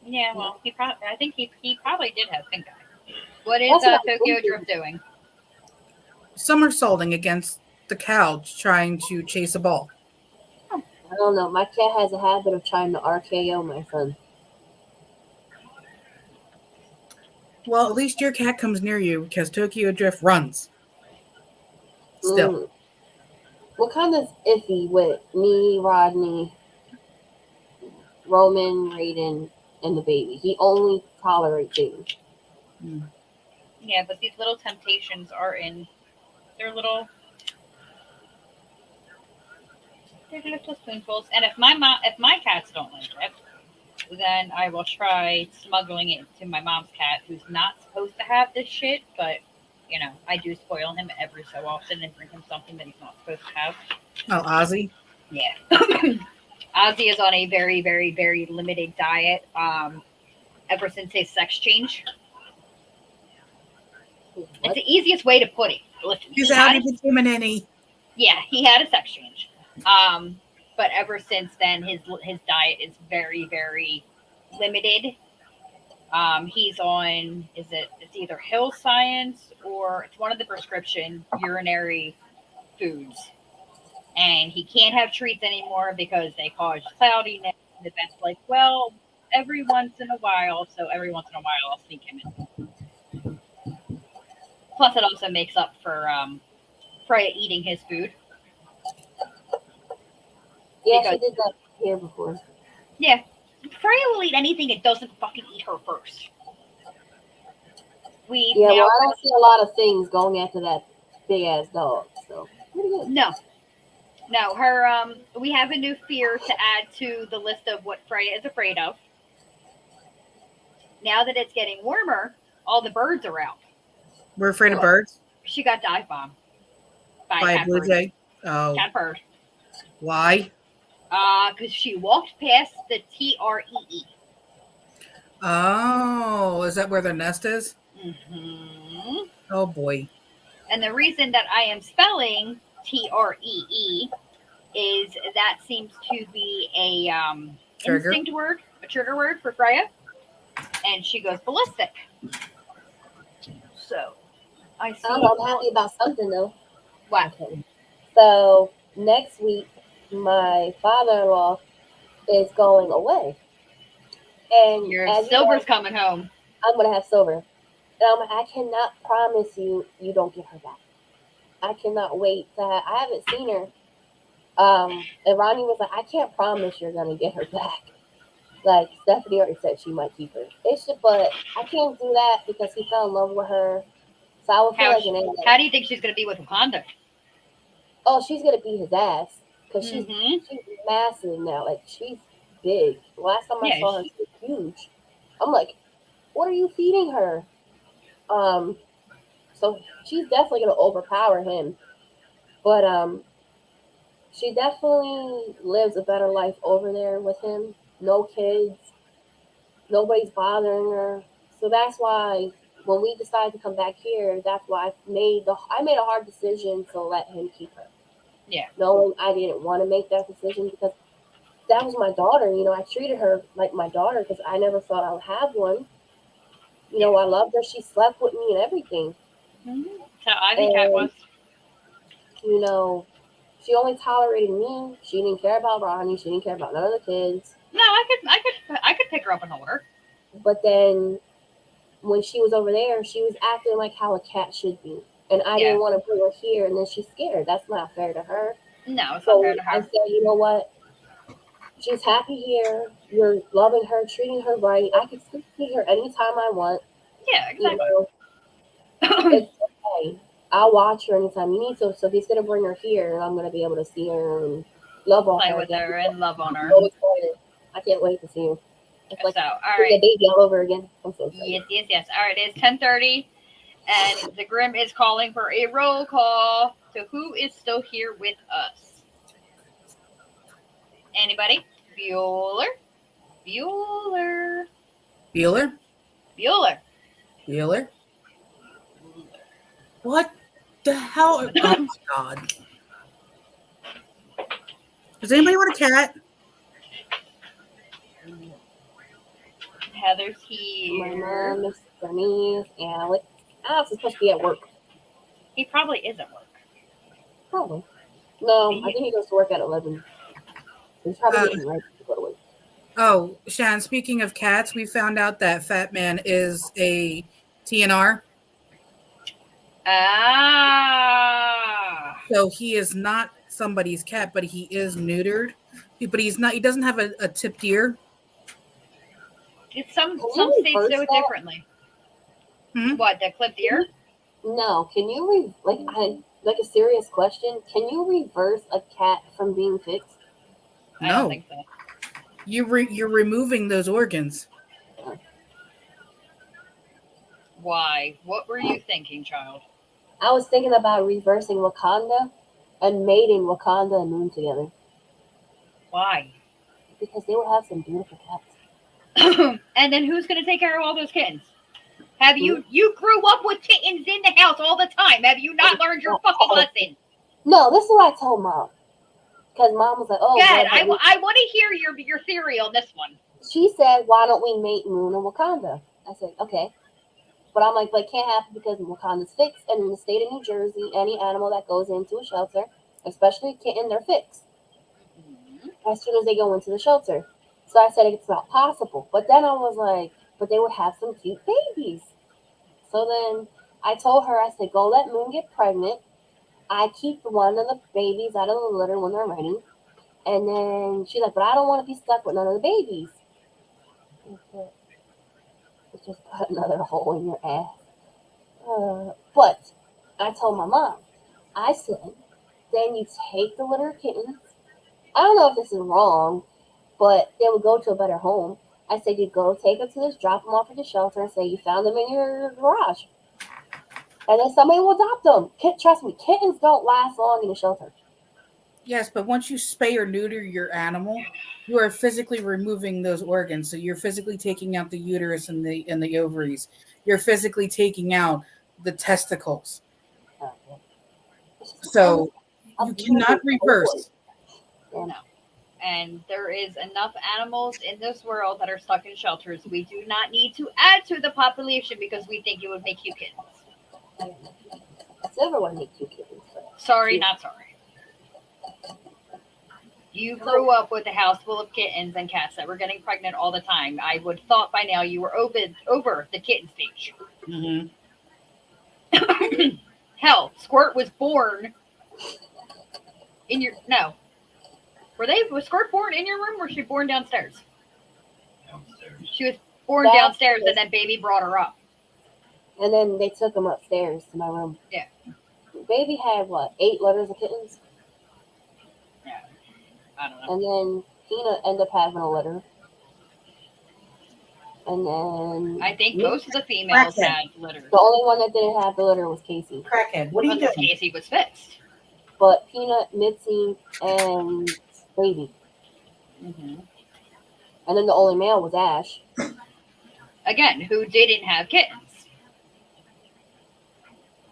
S1: Yeah, well, I think he probably did have pink eye. What is
S3: That's what I'm
S1: Tokyo
S3: thinking.
S1: Drift doing?
S2: Somersaulting against the couch trying to chase a ball.
S3: I don't know. My cat has a habit of trying to RKO my son.
S2: Well, at least your cat comes near you because Tokyo Drift runs. Still.
S3: Wakanda's iffy with me, Rodney, Roman, Raiden, and the baby. He only tolerates baby.
S1: Yeah, but these little Temptations are in their little spoonfuls. And if my cats don't like it, then I will try smuggling it to my mom's cat, who's not supposed to have this shit, but I do spoil him every so often and bring him something that he's not supposed to have.
S2: Oh, Ozzy?
S1: Yeah. Ozzy is on a very, very, very limited diet ever since his sex change. It's the easiest way to put it. Listen,
S2: He's out of the nanny.
S1: Yeah, he had a sex change. But ever since then, his diet is very, very limited. He's on, it's either Hill Science or it's one of the prescription urinary foods. And he can't have treats anymore because they cause cloudiness. The vet's like, well, every once in a while. So every once in a while, I'll sneak him in. Plus, it also makes up for Freya eating his food.
S3: Yeah,
S1: Because-
S3: she did that here before.
S1: Yeah, Freya will eat anything that doesn't fucking eat her first. We
S3: Yeah,
S1: now
S3: well, I don't see a lot of things going after that big ass dog. So pretty good.
S1: no, her we have a new fear to add to the list of what Freya is afraid of. Now that it's getting warmer, all the birds are out.
S2: We're afraid of birds
S1: She got dive bombed by
S2: by
S1: a
S2: a
S1: cat
S2: blue
S1: bird.
S2: jay. Oh,
S1: Cat bird.
S2: why?
S1: Because she walked past the TREE.
S2: Oh, is that where their nest is?
S1: Mm-hmm.
S2: Oh boy.
S1: And the reason that I am spelling TREE is that seems to be a
S2: Trigger.
S1: instinct word, a trigger word for Freya, and she goes ballistic. So I see.
S3: I'm happy about something though.
S1: What?
S3: So next week, my father-in-law is going away, and
S1: Your
S3: as
S1: Silver's
S3: you know,
S1: coming home.
S3: I'm gonna have Silver, and I'm like, I cannot promise you don't get her back. I cannot wait to I haven't seen her. And Ronnie was like, I can't promise you're gonna get her back. Like Stephanie already said, she might keep her. But I can't do that because he fell in love with her. So I would feel like an idiot.
S1: How do you think she's going to be with Wakanda?
S3: Oh, she's gonna beat his ass because she's
S1: Mm-hmm.
S3: massive now. Like she's big. Last time I
S1: Yeah,
S3: saw her, she was huge. I'm like, what are you feeding her? So she's definitely gonna overpower him. But she definitely lives a better life over there with him. No kids, nobody's bothering her. So that's why when we decided to come back here, that's why I made a hard decision to let him keep her.
S1: Yeah.
S3: Knowing I didn't want to make that decision because that was my daughter. You know, I treated her like my daughter because I never thought I would have one. You know, I loved her. She slept with me and everything.
S1: Mm-hmm. So I think that was.
S3: You know, she only tolerated me. She didn't care about Ronnie. She didn't care about none of the kids.
S1: No, I could pick her up and hold her.
S3: But then when she was over there, she was acting like how a cat should be. And I didn't want to bring her here, and then she's scared. That's not fair to her.
S1: No, it's
S3: So
S1: not fair to
S3: I
S1: her.
S3: said, you know what? She's happy here. You're loving her, treating her right. I can speak to her anytime I want.
S1: Yeah,
S3: You
S1: exactly.
S3: know, it's okay. I'll watch her anytime you need to. So he's gonna bring her here, and I'm gonna be able to see her and love on
S1: Play
S3: her.
S1: with her and love on her.
S3: I'm so excited. I can't wait to see her. It's like
S1: So, all
S3: the
S1: right.
S3: baby all over again. I'm so excited.
S1: Yes. All right, it's 10:30, and the Grimm is calling for a roll call. So who is still here with us? Anybody? Bueller?
S2: Bueller? Bueller? What the hell? Oh my god. Does anybody want a cat?
S1: Heather's
S3: My
S1: here.
S3: mom, Miss Bernice, Alex. Alex is supposed to be at work.
S1: He probably is at work.
S3: Probably. No, I think he goes to work at 11. He's probably getting ready to go to work.
S2: Oh, Shan, speaking of cats, we found out that Fat Man is a TNR.
S1: Ah.
S2: So he is not somebody's cat, but he is neutered. But he's not. He doesn't have a tipped ear.
S1: It's some
S3: Can you
S1: states
S3: reverse
S1: do it
S3: that?
S1: differently.
S2: Hmm?
S1: What, the clipped ear?
S3: No, can you like a serious question? Can you reverse a cat from being fixed?
S1: I don't
S2: No,
S1: think so.
S2: you're removing those organs.
S1: Why? What were you thinking, child?
S3: I was thinking about reversing Wakanda and mating Wakanda and Moon together
S1: Why?
S3: because they would have some beautiful cats.
S1: And then who's going to take care of all those kittens? Have you grew up with kittens in the house all the time? Have you not learned your fucking lesson?
S3: No, this is what I told Mom. Because Mom was like, oh,
S1: Good.
S3: what
S1: I
S3: about
S1: want to hear your theory on this one.
S3: she said, why don't we mate Moon and Wakanda? I said, okay. But I'm like, but it can't happen because Wakanda's fixed. And in the state of New Jersey, any animal that goes into a shelter, especially a kitten, they're fixed as soon as they go into the shelter. So I said, it's not possible. But then I was like, but they would have some cute babies. So then I told her, I said, go let Moon get pregnant. I keep one of the babies out of the litter when they're ready. And then she's like, but I don't want to be stuck with none of the babies. I said, "It's just put another hole in your ass. But I told my mom, I said, then you take the litter of kittens. I don't know if this is wrong, but they would go to a better home. I said, you go take them to this, drop them off at the shelter, and say you found them in your garage. And then somebody will adopt them. Trust me, kittens don't last long in the shelter.
S2: Yes, but once you spay or neuter your animal, you are physically removing those organs. So you're physically taking out the uterus and the ovaries. You're physically taking out the testicles. So you cannot reverse.
S1: No. And there is enough animals in this world that are stuck in shelters. We do not need to add to the population because we think it would make you kittens.
S3: Silver would make you kittens.
S1: Sorry, not sorry. You grew up with a house full of kittens and cats that were getting pregnant all the time. I would have thought by now you were over the kitten stage.
S2: Mm-hmm.
S1: Hell, Squirt was born in your was Squirt born in your room or was she born downstairs?
S4: Downstairs.
S1: She was born downstairs and then baby brought her up.
S3: And then they took them upstairs to my room.
S1: Yeah.
S3: Baby had 8 litters of kittens?
S1: Yeah. I don't know.
S3: And then Peanut ended up having a litter. And then
S1: I think most of the females had litters.
S3: the only one that didn't have the litter was Casey.
S2: Crackhead, what are you
S1: Because
S2: doing?
S1: Casey was fixed.
S3: But Peanut, Mitzi, and Baby.
S1: Mm-hmm.
S3: And then the only male was Ash.
S1: Again, who didn't have kittens?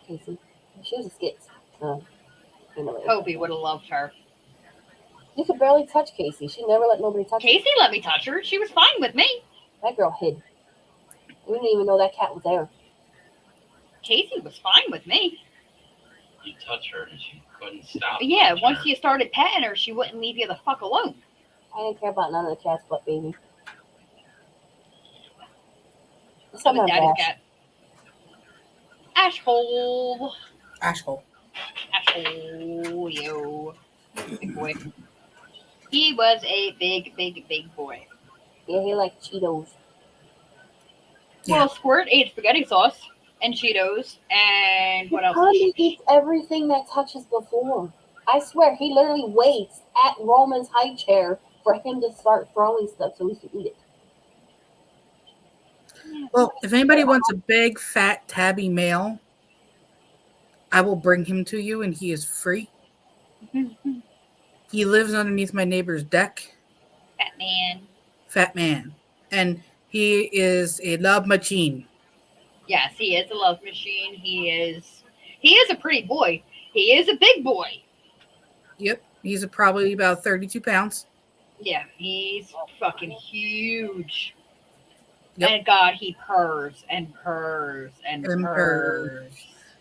S3: Casey. She was a skit. Anyway.
S1: Kobe would have loved her.
S3: You could barely touch Casey. She never let nobody touch her.
S1: Casey let me touch her. She was fine with me.
S3: That girl hid. We didn't even know that cat was there.
S1: Casey was fine with me.
S4: You touch her and she couldn't stop.
S1: Yeah,
S4: touching
S1: once
S4: her.
S1: you started petting her, she wouldn't leave you the fuck alone.
S3: I didn't care about none of the cats but Baby. What's
S1: So
S3: up,
S1: was
S3: my
S1: Daddy's
S3: Ash?
S1: cat. Ashhole.
S2: Asshole.
S1: Ashhole, yo. Big boy. He was a big, big, big boy.
S3: Yeah, he liked Cheetos.
S2: Yeah.
S1: Well, Squirt ate spaghetti sauce and Cheetos and what else?
S3: He eats everything that touches the floor. I swear, he literally waits at Roman's high chair for him to start throwing stuff so he can eat it.
S2: Well, if anybody wants a big, fat, tabby male, I will bring him to you, and he is free. He lives underneath my neighbor's deck.
S1: Batman.
S2: Fat man. And he is a love machine.
S1: Yes, he is a love machine. He is a pretty boy. He is a big boy.
S2: Yep. He's probably about 32 pounds.
S1: Yeah, he's fucking huge.
S2: Yep.
S1: And God, he purrs and purrs and
S2: And
S1: purrs.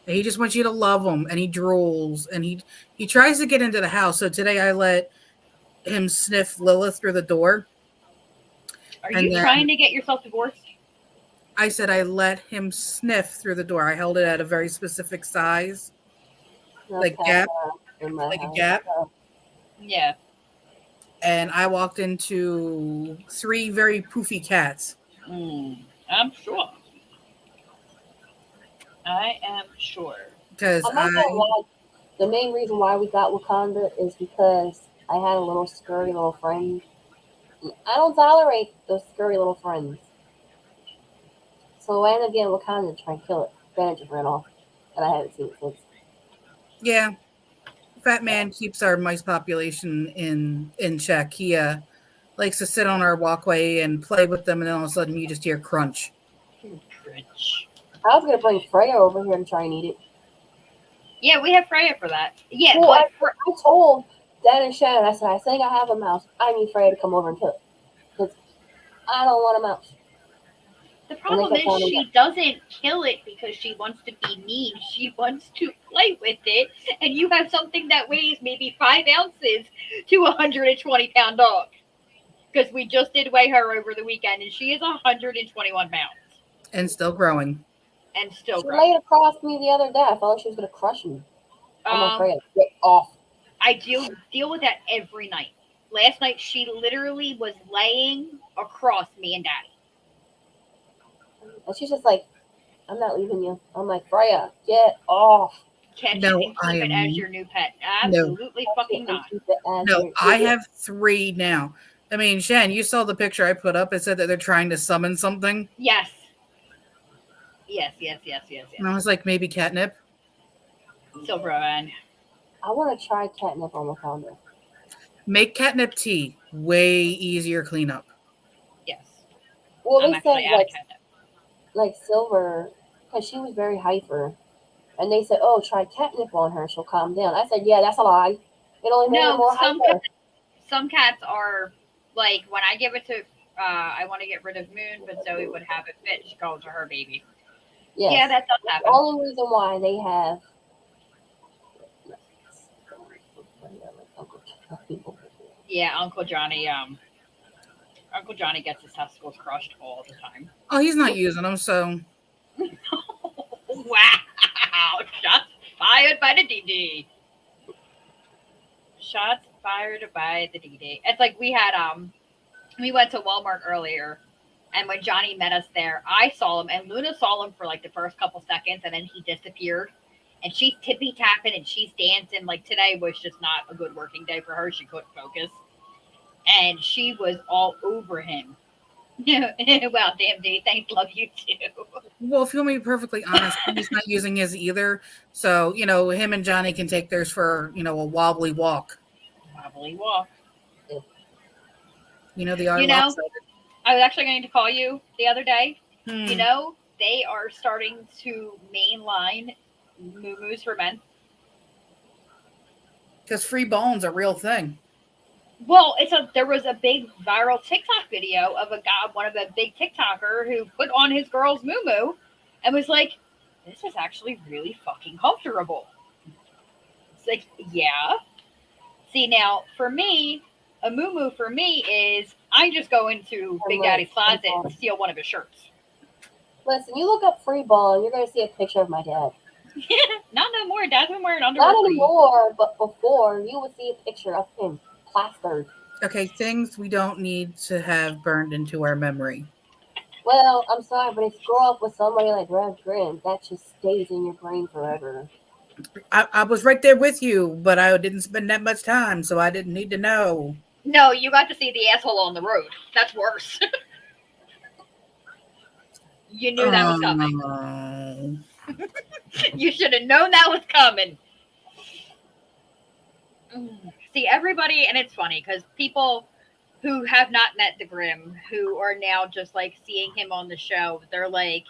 S2: And he just wants you to love him, and he drools, and he tries to get into the house. So today I let him sniff Lilith through the door.
S1: Are
S2: And
S1: you
S2: then-
S1: trying to get yourself divorced?
S2: I said I let him sniff through the door. I held it at a very specific size, like gap, like a gap.
S1: Yeah.
S2: And I walked into 3 very poofy cats.
S1: I'm sure. I am sure.
S2: Because
S3: I'm not gonna lie. The main reason why we got Wakanda is because I had a little scurry little friend. I don't tolerate those scurry little friends. So I ended up getting Wakanda to try and kill it. Then it just ran off. And I haven't seen it since.
S2: yeah, Fat Man keeps our mice population in check. He likes to sit on our walkway and play with them, and then all of a sudden you just hear crunch.
S3: I was gonna bring Freya over here to try and eat it.
S1: Yeah, we have Freya for that. Yeah,
S3: Well,
S1: but
S3: I told Dad and Shannon, I said, I think I have a mouse. I need Freya to come over and kill it. Because I don't want a mouse.
S1: the problem is she doesn't kill it because she wants to be mean. She wants to play with it. And you have something that weighs maybe 5 ounces to a 120-pound dog. Because we just did weigh her over the weekend, and she is 121 pounds.
S2: And still growing.
S1: and still
S3: She
S1: gross.
S3: laid across me the other day. I felt like she was gonna crush me. I'm afraid. Get off.
S1: I deal with that every night. Last night she literally was laying across me and Daddy.
S3: And she's just like, I'm not leaving you. I'm like, Freya, get off.
S1: Catch
S2: No,
S1: it and keep it as your new pet.
S2: No.
S1: Absolutely fucking not.
S2: No, I have 3 now. I mean, Shan, you saw the picture I put up. It said that they're trying to summon something.
S1: Yes. Yes.
S2: And I was like, maybe catnip.
S1: Silverman.
S3: I want to try catnip on the founder.
S2: Make catnip tea. Way easier cleanup.
S1: Yes.
S3: Well,
S1: I'm
S3: they said
S1: actually out of catnip.
S3: like Silver, because she was very hyper, and they said, "Oh, try catnip on her; she'll calm down." I said, "Yeah, that's a lie. It only made her more hyper."
S1: Some cats are like when I give it to. I want to get rid of Moon, but Zoe would have it fit. She calls her baby.
S3: Yes.
S1: Yeah, that does
S3: The
S1: happen.
S3: only reason why they have.
S1: Yeah, Uncle Johnny gets his testicles crushed all the time.
S2: Oh, he's not using them, so.
S1: Wow! Shots fired by the DD. Shots fired by the DD. It's like we had we went to Walmart earlier, and when Johnny met us there, I saw him, and Luna saw him for like the first couple seconds, and then he disappeared. And she's tippy tapping and she's dancing. Like today was just not a good working day for her. She couldn't focus, and she was all over him. Well, damn, D, thanks, love you too.
S2: Well, if you want me to be perfectly honest, he's not using his either. So, him and Johnny can take theirs for, a wobbly walk.
S1: Wobbly walk.
S2: They are lopsided.
S1: I was actually going to call you the other day.
S2: Hmm.
S1: They are starting to mainline moo-moos for men.
S2: Because free bone's a real thing.
S1: Well, there was a big viral TikTok video of a guy, one of the big TikToker, who put on his girl's moo-moo and was like, "This is actually really fucking comfortable." It's like, yeah. See, now for me, a moo-moo for me is I just go into Big Daddy's closet and steal one of his shirts.
S3: Listen, you look up free ball and you're going to see a picture of my dad.
S1: Not no more. Dad's been wearing underwear.
S3: Not anymore, but before, you would see a picture of him plastered.
S2: Okay, things we don't need to have burned into our memory.
S3: Well, I'm sorry, but if you grow up with somebody like Mrs Grimm, that just stays in your brain forever.
S2: I was right there with you, but I didn't spend that much time, so I didn't need to know.
S1: No, you got to see the asshole on the road. That's worse. You knew that was coming. You should have known that was coming. See, everybody, and it's funny because people who have not met the Grimm, who are now just like seeing him on the show, they're like,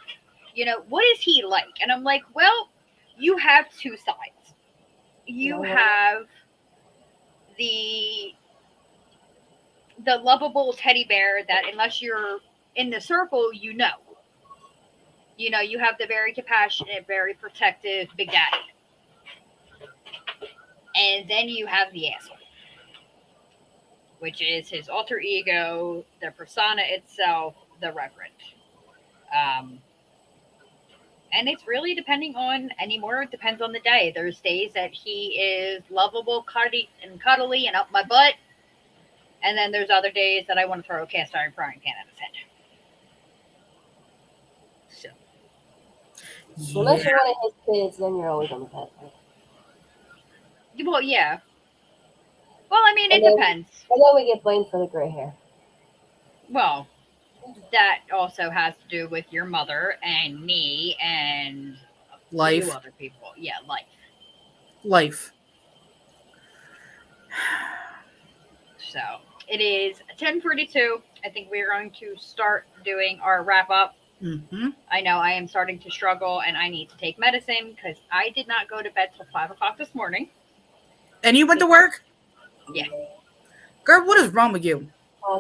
S1: what is he like? And I'm like, well, you have two sides. You have the lovable teddy bear that unless you're in the circle, you have the very compassionate, very protective Big Daddy. And then you have the asshole, which is his alter ego, the persona itself, the Reverend. And it's really depending on anymore. It depends on the day. There's days that he is lovable, cuddly, and up my butt. And then there's other days that I want to throw a cast iron frying pan at his head. So.
S3: Unless you're one of his kids, then you're always on the pet.
S1: Well, yeah. Well, I mean, it depends.
S3: And then we get blamed for the gray hair.
S1: Well, that also has to do with your mother and me and a few other people. Yeah, life. So it is 10:42. I think we're going to start doing our wrap up.
S2: Mm-hmm.
S1: I know I am starting to struggle and I need to take medicine because I did not go to bed till 5 o'clock this morning.
S2: And you went to work?
S1: Yeah.
S2: Girl, what is wrong with you?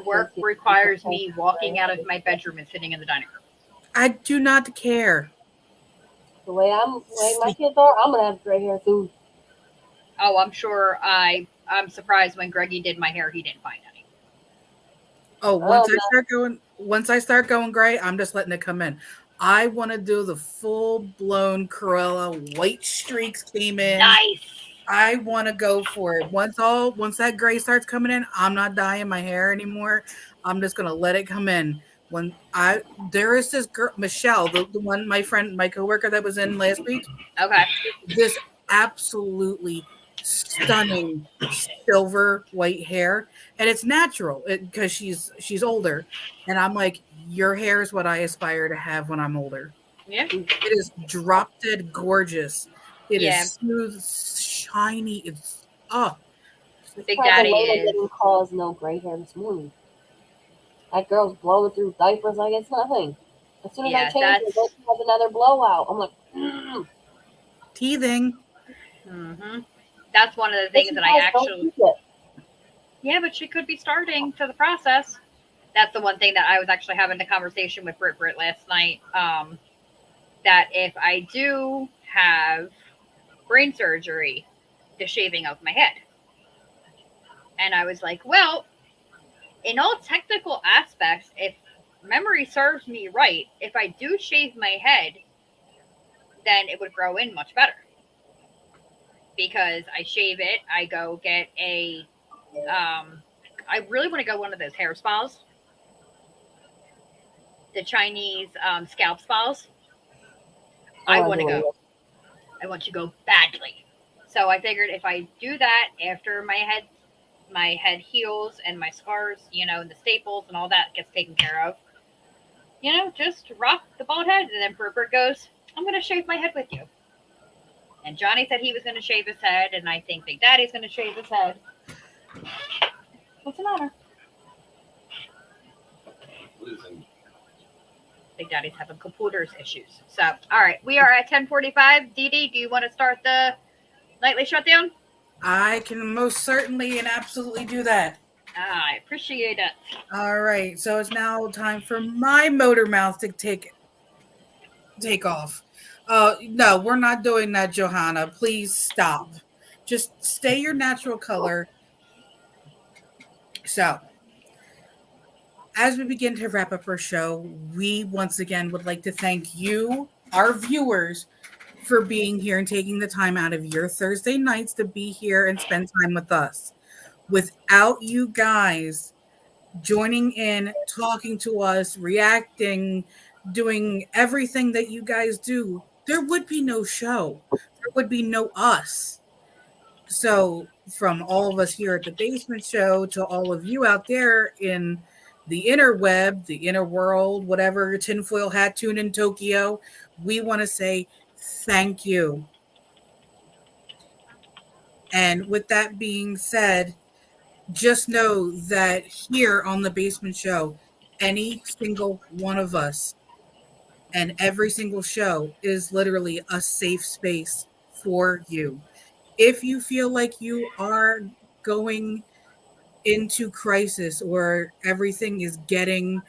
S1: Work requires me walking out of my bedroom and sitting in the dining room.
S2: I do not care.
S3: The way my kids are, I'm gonna have gray hair soon.
S1: Oh, I'm sure. I'm surprised when Greggy did my hair, he didn't find any.
S2: Oh, once I start going gray, I'm just letting it come in. I want to do the full-blown Cruella. White streaks came in.
S1: Nice.
S2: I want to go for it. Once that gray starts coming in, I'm not dyeing my hair anymore. I'm just gonna let it come in. There is this girl, Michelle, the one, my coworker that was in last week.
S1: Okay.
S2: This absolutely stunning silver white hair, and it's natural because she's older, and I'm like, your hair is what I aspire to have when I'm older.
S1: Yeah.
S2: It is drop dead gorgeous. It
S1: Yeah.
S2: is smooth, shiny. It's
S1: Big Daddy
S3: Elena
S1: is.
S3: didn't cause no gray hair this morning. That girl's blowing through diapers like it's nothing. As soon as I change it, she has another blowout. I'm like,
S2: teething.
S1: Mm-hmm. That's one of the things that I actually. Yeah, but she could be starting to the process. That's the one thing that I was actually having the conversation with Britt last night. That if I do have brain surgery, the shaving of my head. And I was like, well, in all technical aspects, if memory serves me right, if I do shave my head, then it would grow in much better. Because I shave it, I go get I really want to go one of those hair spas. The Chinese scalp spas. I want to go. I want to go badly. So I figured if I do that after my head heals and my scars, and the staples and all that gets taken care of, just rock the bald head. And then Bert goes, I'm going to shave my head with you. And Johnny said he was going to shave his head, and I think Big Daddy's going to shave his head. What's the matter?
S4: Losing.
S1: Big Daddy's having computers issues. So, all right, we are at 10:45. Dee Dee, do you want to start the nightly shutdown?
S2: I can most certainly and absolutely do that.
S1: I appreciate it.
S2: All right, so it's now time for my motor mouth to take off. No, we're not doing that, Johanna. Please stop. Just stay your natural color. So, as we begin to wrap up our show, we once again would like to thank you, our viewers, for being here and taking the time out of your Thursday nights to be here and spend time with us. Without you guys joining in, talking to us, reacting, doing everything that you guys do, there would be no show. There would be no us. So from all of us here at the Basement Show to all of you out there in the interweb, the inner world, whatever, tinfoil hat tune in Tokyo, we want to say thank you. And with that being said, just know that here on the Basement Show, any single one of us and every single show is literally a safe space for you. If you feel like you are going into crisis or everything is getting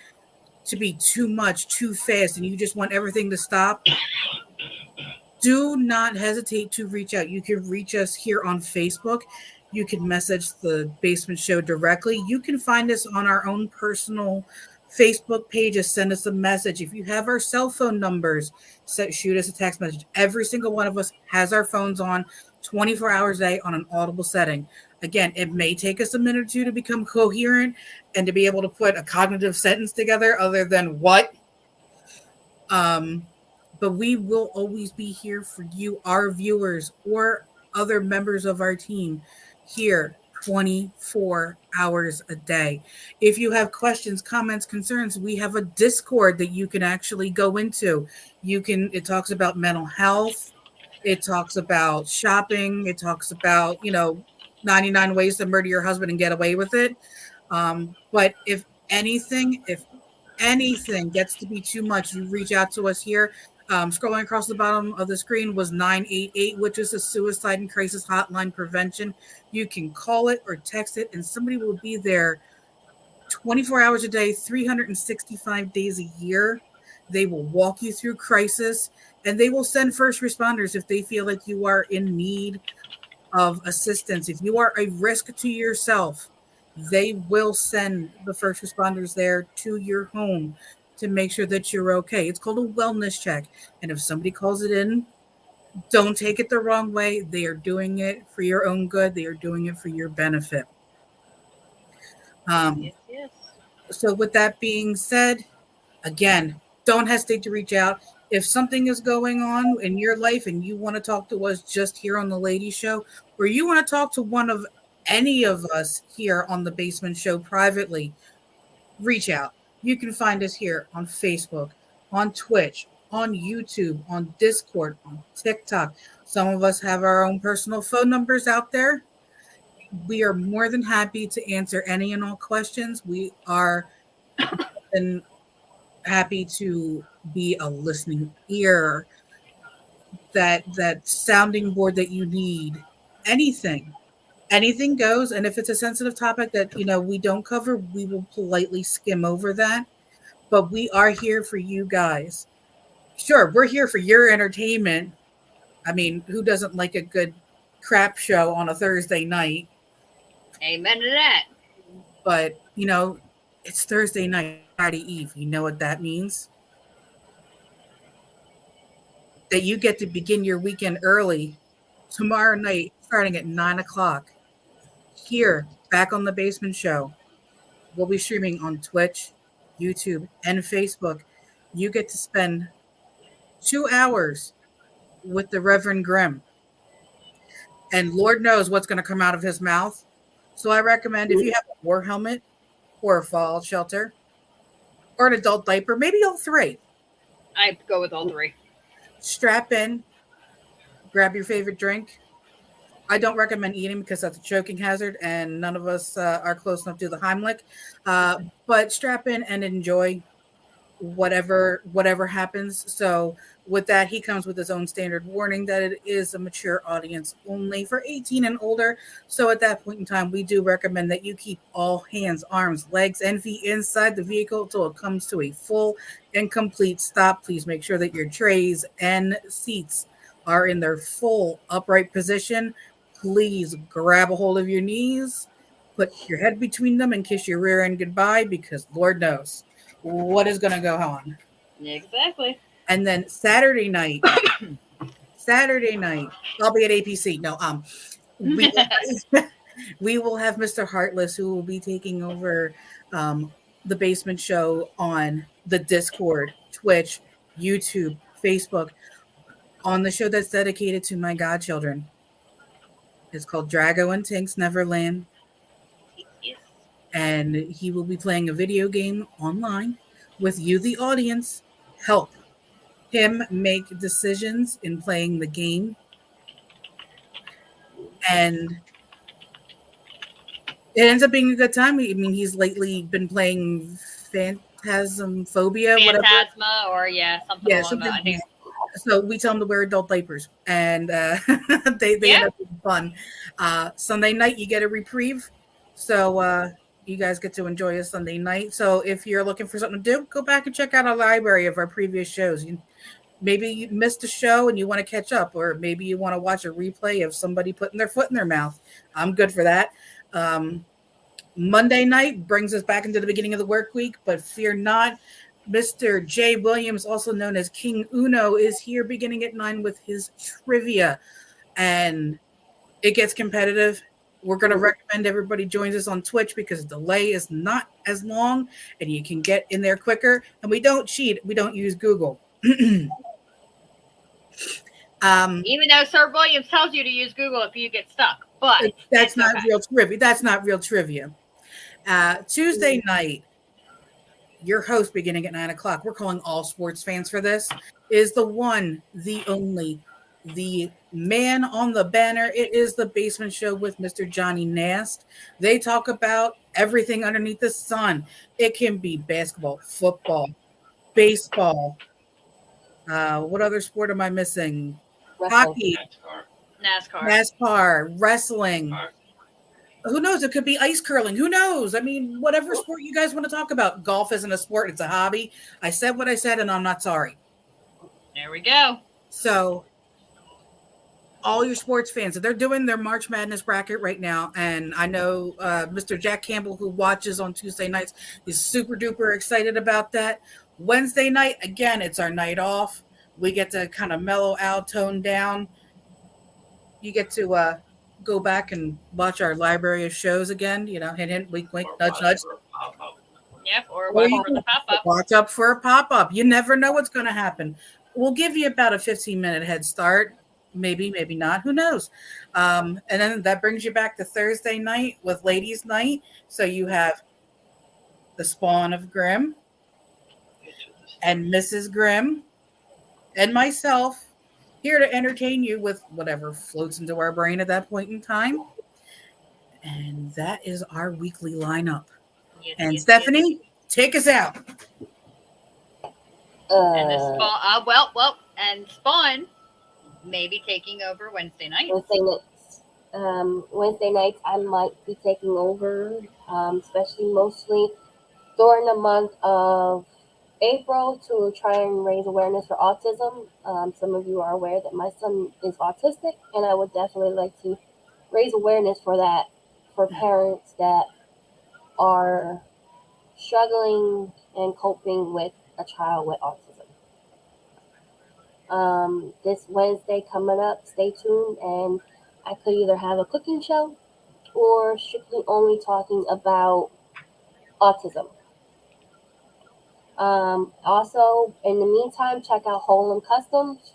S2: to be too much, too fast, and you just want everything to stop, do not hesitate to reach out. You can reach us here on Facebook. You can message the Basement Show directly. You can find us on our own personal Facebook pages. Send us a message. If you have our cell phone numbers, shoot us a text message. Every single one of us has our phones on 24 hours a day on an audible setting. Again, it may take us a minute or two to become coherent and to be able to put a cognitive sentence together other than what. But we will always be here for you, our viewers, or other members of our team here 24 hours a day. If you have questions, comments, concerns, we have a Discord that you can actually go into. It talks about mental health. It talks about shopping. It talks about, 99 ways to murder your husband and get away with it. But if anything gets to be too much, you reach out to us here. Scrolling across the bottom of the screen was 988, which is a suicide and crisis hotline prevention. You can call it or text it, and somebody will be there 24 hours a day, 365 days a year. They will walk you through crisis, and they will send first responders if they feel like you are in need of assistance. If you are a risk to yourself, they will send the first responders there to your home to make sure that you're okay. It's called a wellness check. And if somebody calls it in, don't take it the wrong way. They are doing it for your own good. They are doing it for your benefit.
S1: Yes.
S2: So with that being said, again, don't hesitate to reach out. If something is going on in your life and you want to talk to us just here on the Lady Show, or you want to talk to one of any of us here on the Basement Show privately, reach out. You can find us here on Facebook, on Twitch, on YouTube, on Discord, on TikTok. Some of us have our own personal phone numbers out there. We are more than happy to answer any and all questions. We are happy to be a listening ear, that sounding board that you need. Anything goes. And if it's a sensitive topic that we don't cover, we will politely skim over that. But we are here for you guys. Sure, we're here for your entertainment. I mean, who doesn't like a good crap show on a Thursday night?
S1: Amen to that.
S2: But it's Thursday night, Friday Eve. You know what that means? That you get to begin your weekend early tomorrow night, starting at 9:00. Here, back on the Basement Show. We'll be streaming on Twitch, YouTube, and Facebook. You get to spend 2 hours with the Reverend Grimm. And Lord knows what's going to come out of his mouth. So I recommend, if you have a war helmet or a fallout shelter or an adult diaper, maybe all three.
S1: I'd go with all three.
S2: Strap in, grab your favorite drink. I don't recommend eating because that's a choking hazard, and none of us are close enough to the Heimlich. But strap in and enjoy whatever happens. So with that, he comes with his own standard warning that it is a mature audience only for 18 and older. So at that point in time, we do recommend that you keep all hands, arms, legs, and feet inside the vehicle until it comes to a full and complete stop. Please make sure that your trays and seats are in their full upright position. Please grab a hold of your knees, put your head between them, and kiss your rear end goodbye, because Lord knows what is going to go on.
S1: Exactly.
S2: And then Saturday night, I'll be at APC. No, we will have Mr. Heartless, who will be taking over the Basement Show on the Discord, Twitch, YouTube, Facebook, on the show that's dedicated to my godchildren. It's called Drago and Tink's Neverland.
S1: Yes.
S2: And he will be playing a video game online with you, the audience. Help him make decisions in playing the game. And it ends up being a good time. I mean, he's lately been playing Phantasmophobia, whatever.
S1: Phantasma, or something along that. I think.
S2: So we tell them to wear adult diapers, and they end up being fun. Sunday night, you get a reprieve. So you guys get to enjoy a Sunday night. So if you're looking for something to do, go back and check out our library of our previous shows. Maybe you missed a show and you want to catch up, or maybe you want to watch a replay of somebody putting their foot in their mouth. I'm good for that. Monday night brings us back into the beginning of the work week, but fear not. Mr. Jay Williams, also known as King Uno, is here beginning at 9 with his trivia. And it gets competitive. We're going to recommend everybody joins us on Twitch because the delay is not as long and you can get in there quicker. And we don't cheat. We don't use Google.
S1: Even though Sir Williams tells you to use Google if you get stuck. But
S2: that's not real trivia. That's not real trivia. Tuesday night, your host, beginning at 9:00, we're calling all sports fans for this, is the one, the only, the man on the banner. It is the Basement Show with Mr. Johnny Nast. They talk about everything underneath the sun. It can be basketball, football, baseball. What other sport am I missing? Hockey, NASCAR, wrestling. Who knows? It could be ice curling. Who knows? I mean, whatever sport you guys want to talk about. Golf isn't a sport. It's a hobby. I said what I said, and I'm not sorry.
S1: There we go.
S2: So all your sports fans, they're doing their March Madness bracket right now. And I know Mr. Jack Campbell, who watches on Tuesday nights, is super duper excited about that. Wednesday night, again, it's our night off. We get to kind of mellow out, tone down. You get to go back and watch our library of shows again. Hint, hint, wink, wink,
S4: Or
S2: nudge,
S4: watch
S2: nudge.
S4: for a pop-up.
S1: Yep, or
S2: Or
S1: watch
S2: you
S1: for the pop up.
S2: watch up for a pop-up. You never know what's going to happen. We'll give you about a 15-minute head start. Maybe, maybe not. Who knows? And then that brings you back to Thursday night with Ladies' Night. So you have the Spawn of Grimm and Mrs. Grimm and myself here to entertain you with whatever floats into our brain at that point in time. And that is our weekly lineup.
S1: Yes,
S2: And
S1: yes,
S2: Stephanie, take us out.
S1: And the Spawn, and Spawn may be taking over Wednesday night.
S3: Wednesday nights I might be taking over, especially mostly during the month of April to try and raise awareness for autism. Some of you are aware that my son is autistic, and I would definitely like to raise awareness for that for parents that are struggling and coping with a child with autism. This Wednesday coming up, stay tuned, and I could either have a cooking show or strictly only talking about autism. Also, in the meantime, check out Holan Customs.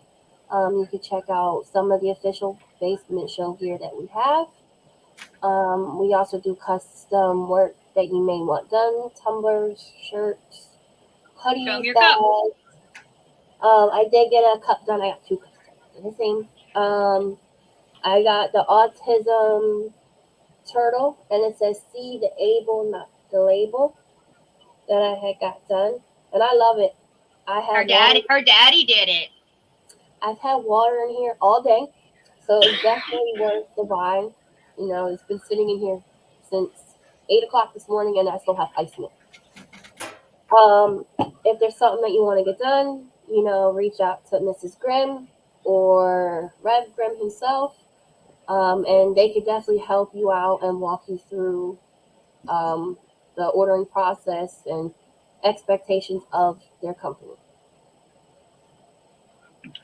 S3: You can check out some of the official basement show gear that we have. We also do custom work that you may want done: tumblers, shirts, hoodies,
S1: Show 'em your
S3: bags.
S1: cup.
S3: I did get a cup done. I got 2 cups done. The same. I got the autism turtle, and it says "See the able, not the label," that I had got done, and I love it.
S1: Her daddy did it.
S3: I've had water in here all day, so it's definitely worth the buy. It's been sitting in here since 8 o'clock this morning, and I still have ice in it. If there's something that you want to get done, reach out to Mrs. Grimm or Rev Grimm himself, and they could definitely help you out and walk you through the ordering process and expectations of their company.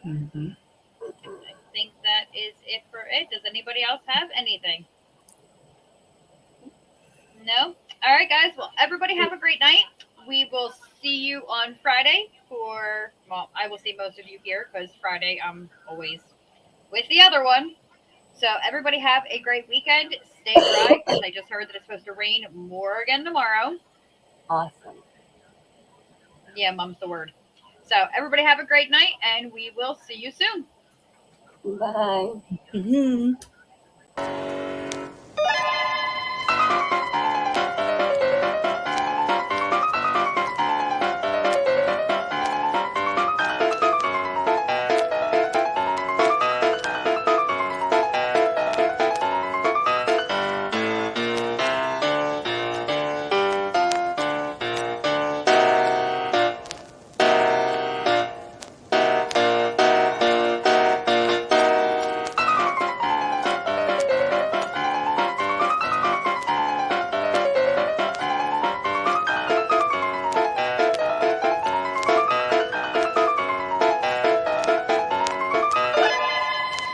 S2: Mm-hmm.
S1: I think that is it for it. Does anybody else have anything? No? All right, guys. Well, everybody have a great night. We will see you on Friday I will see most of you here because Friday I'm always with the other one. So everybody have a great weekend. Stay dry because I just heard that it's supposed to rain more again tomorrow.
S3: Awesome.
S1: Yeah, mom's the word. So everybody have a great night, and we will see you soon.
S3: Bye.
S2: Mm-hmm.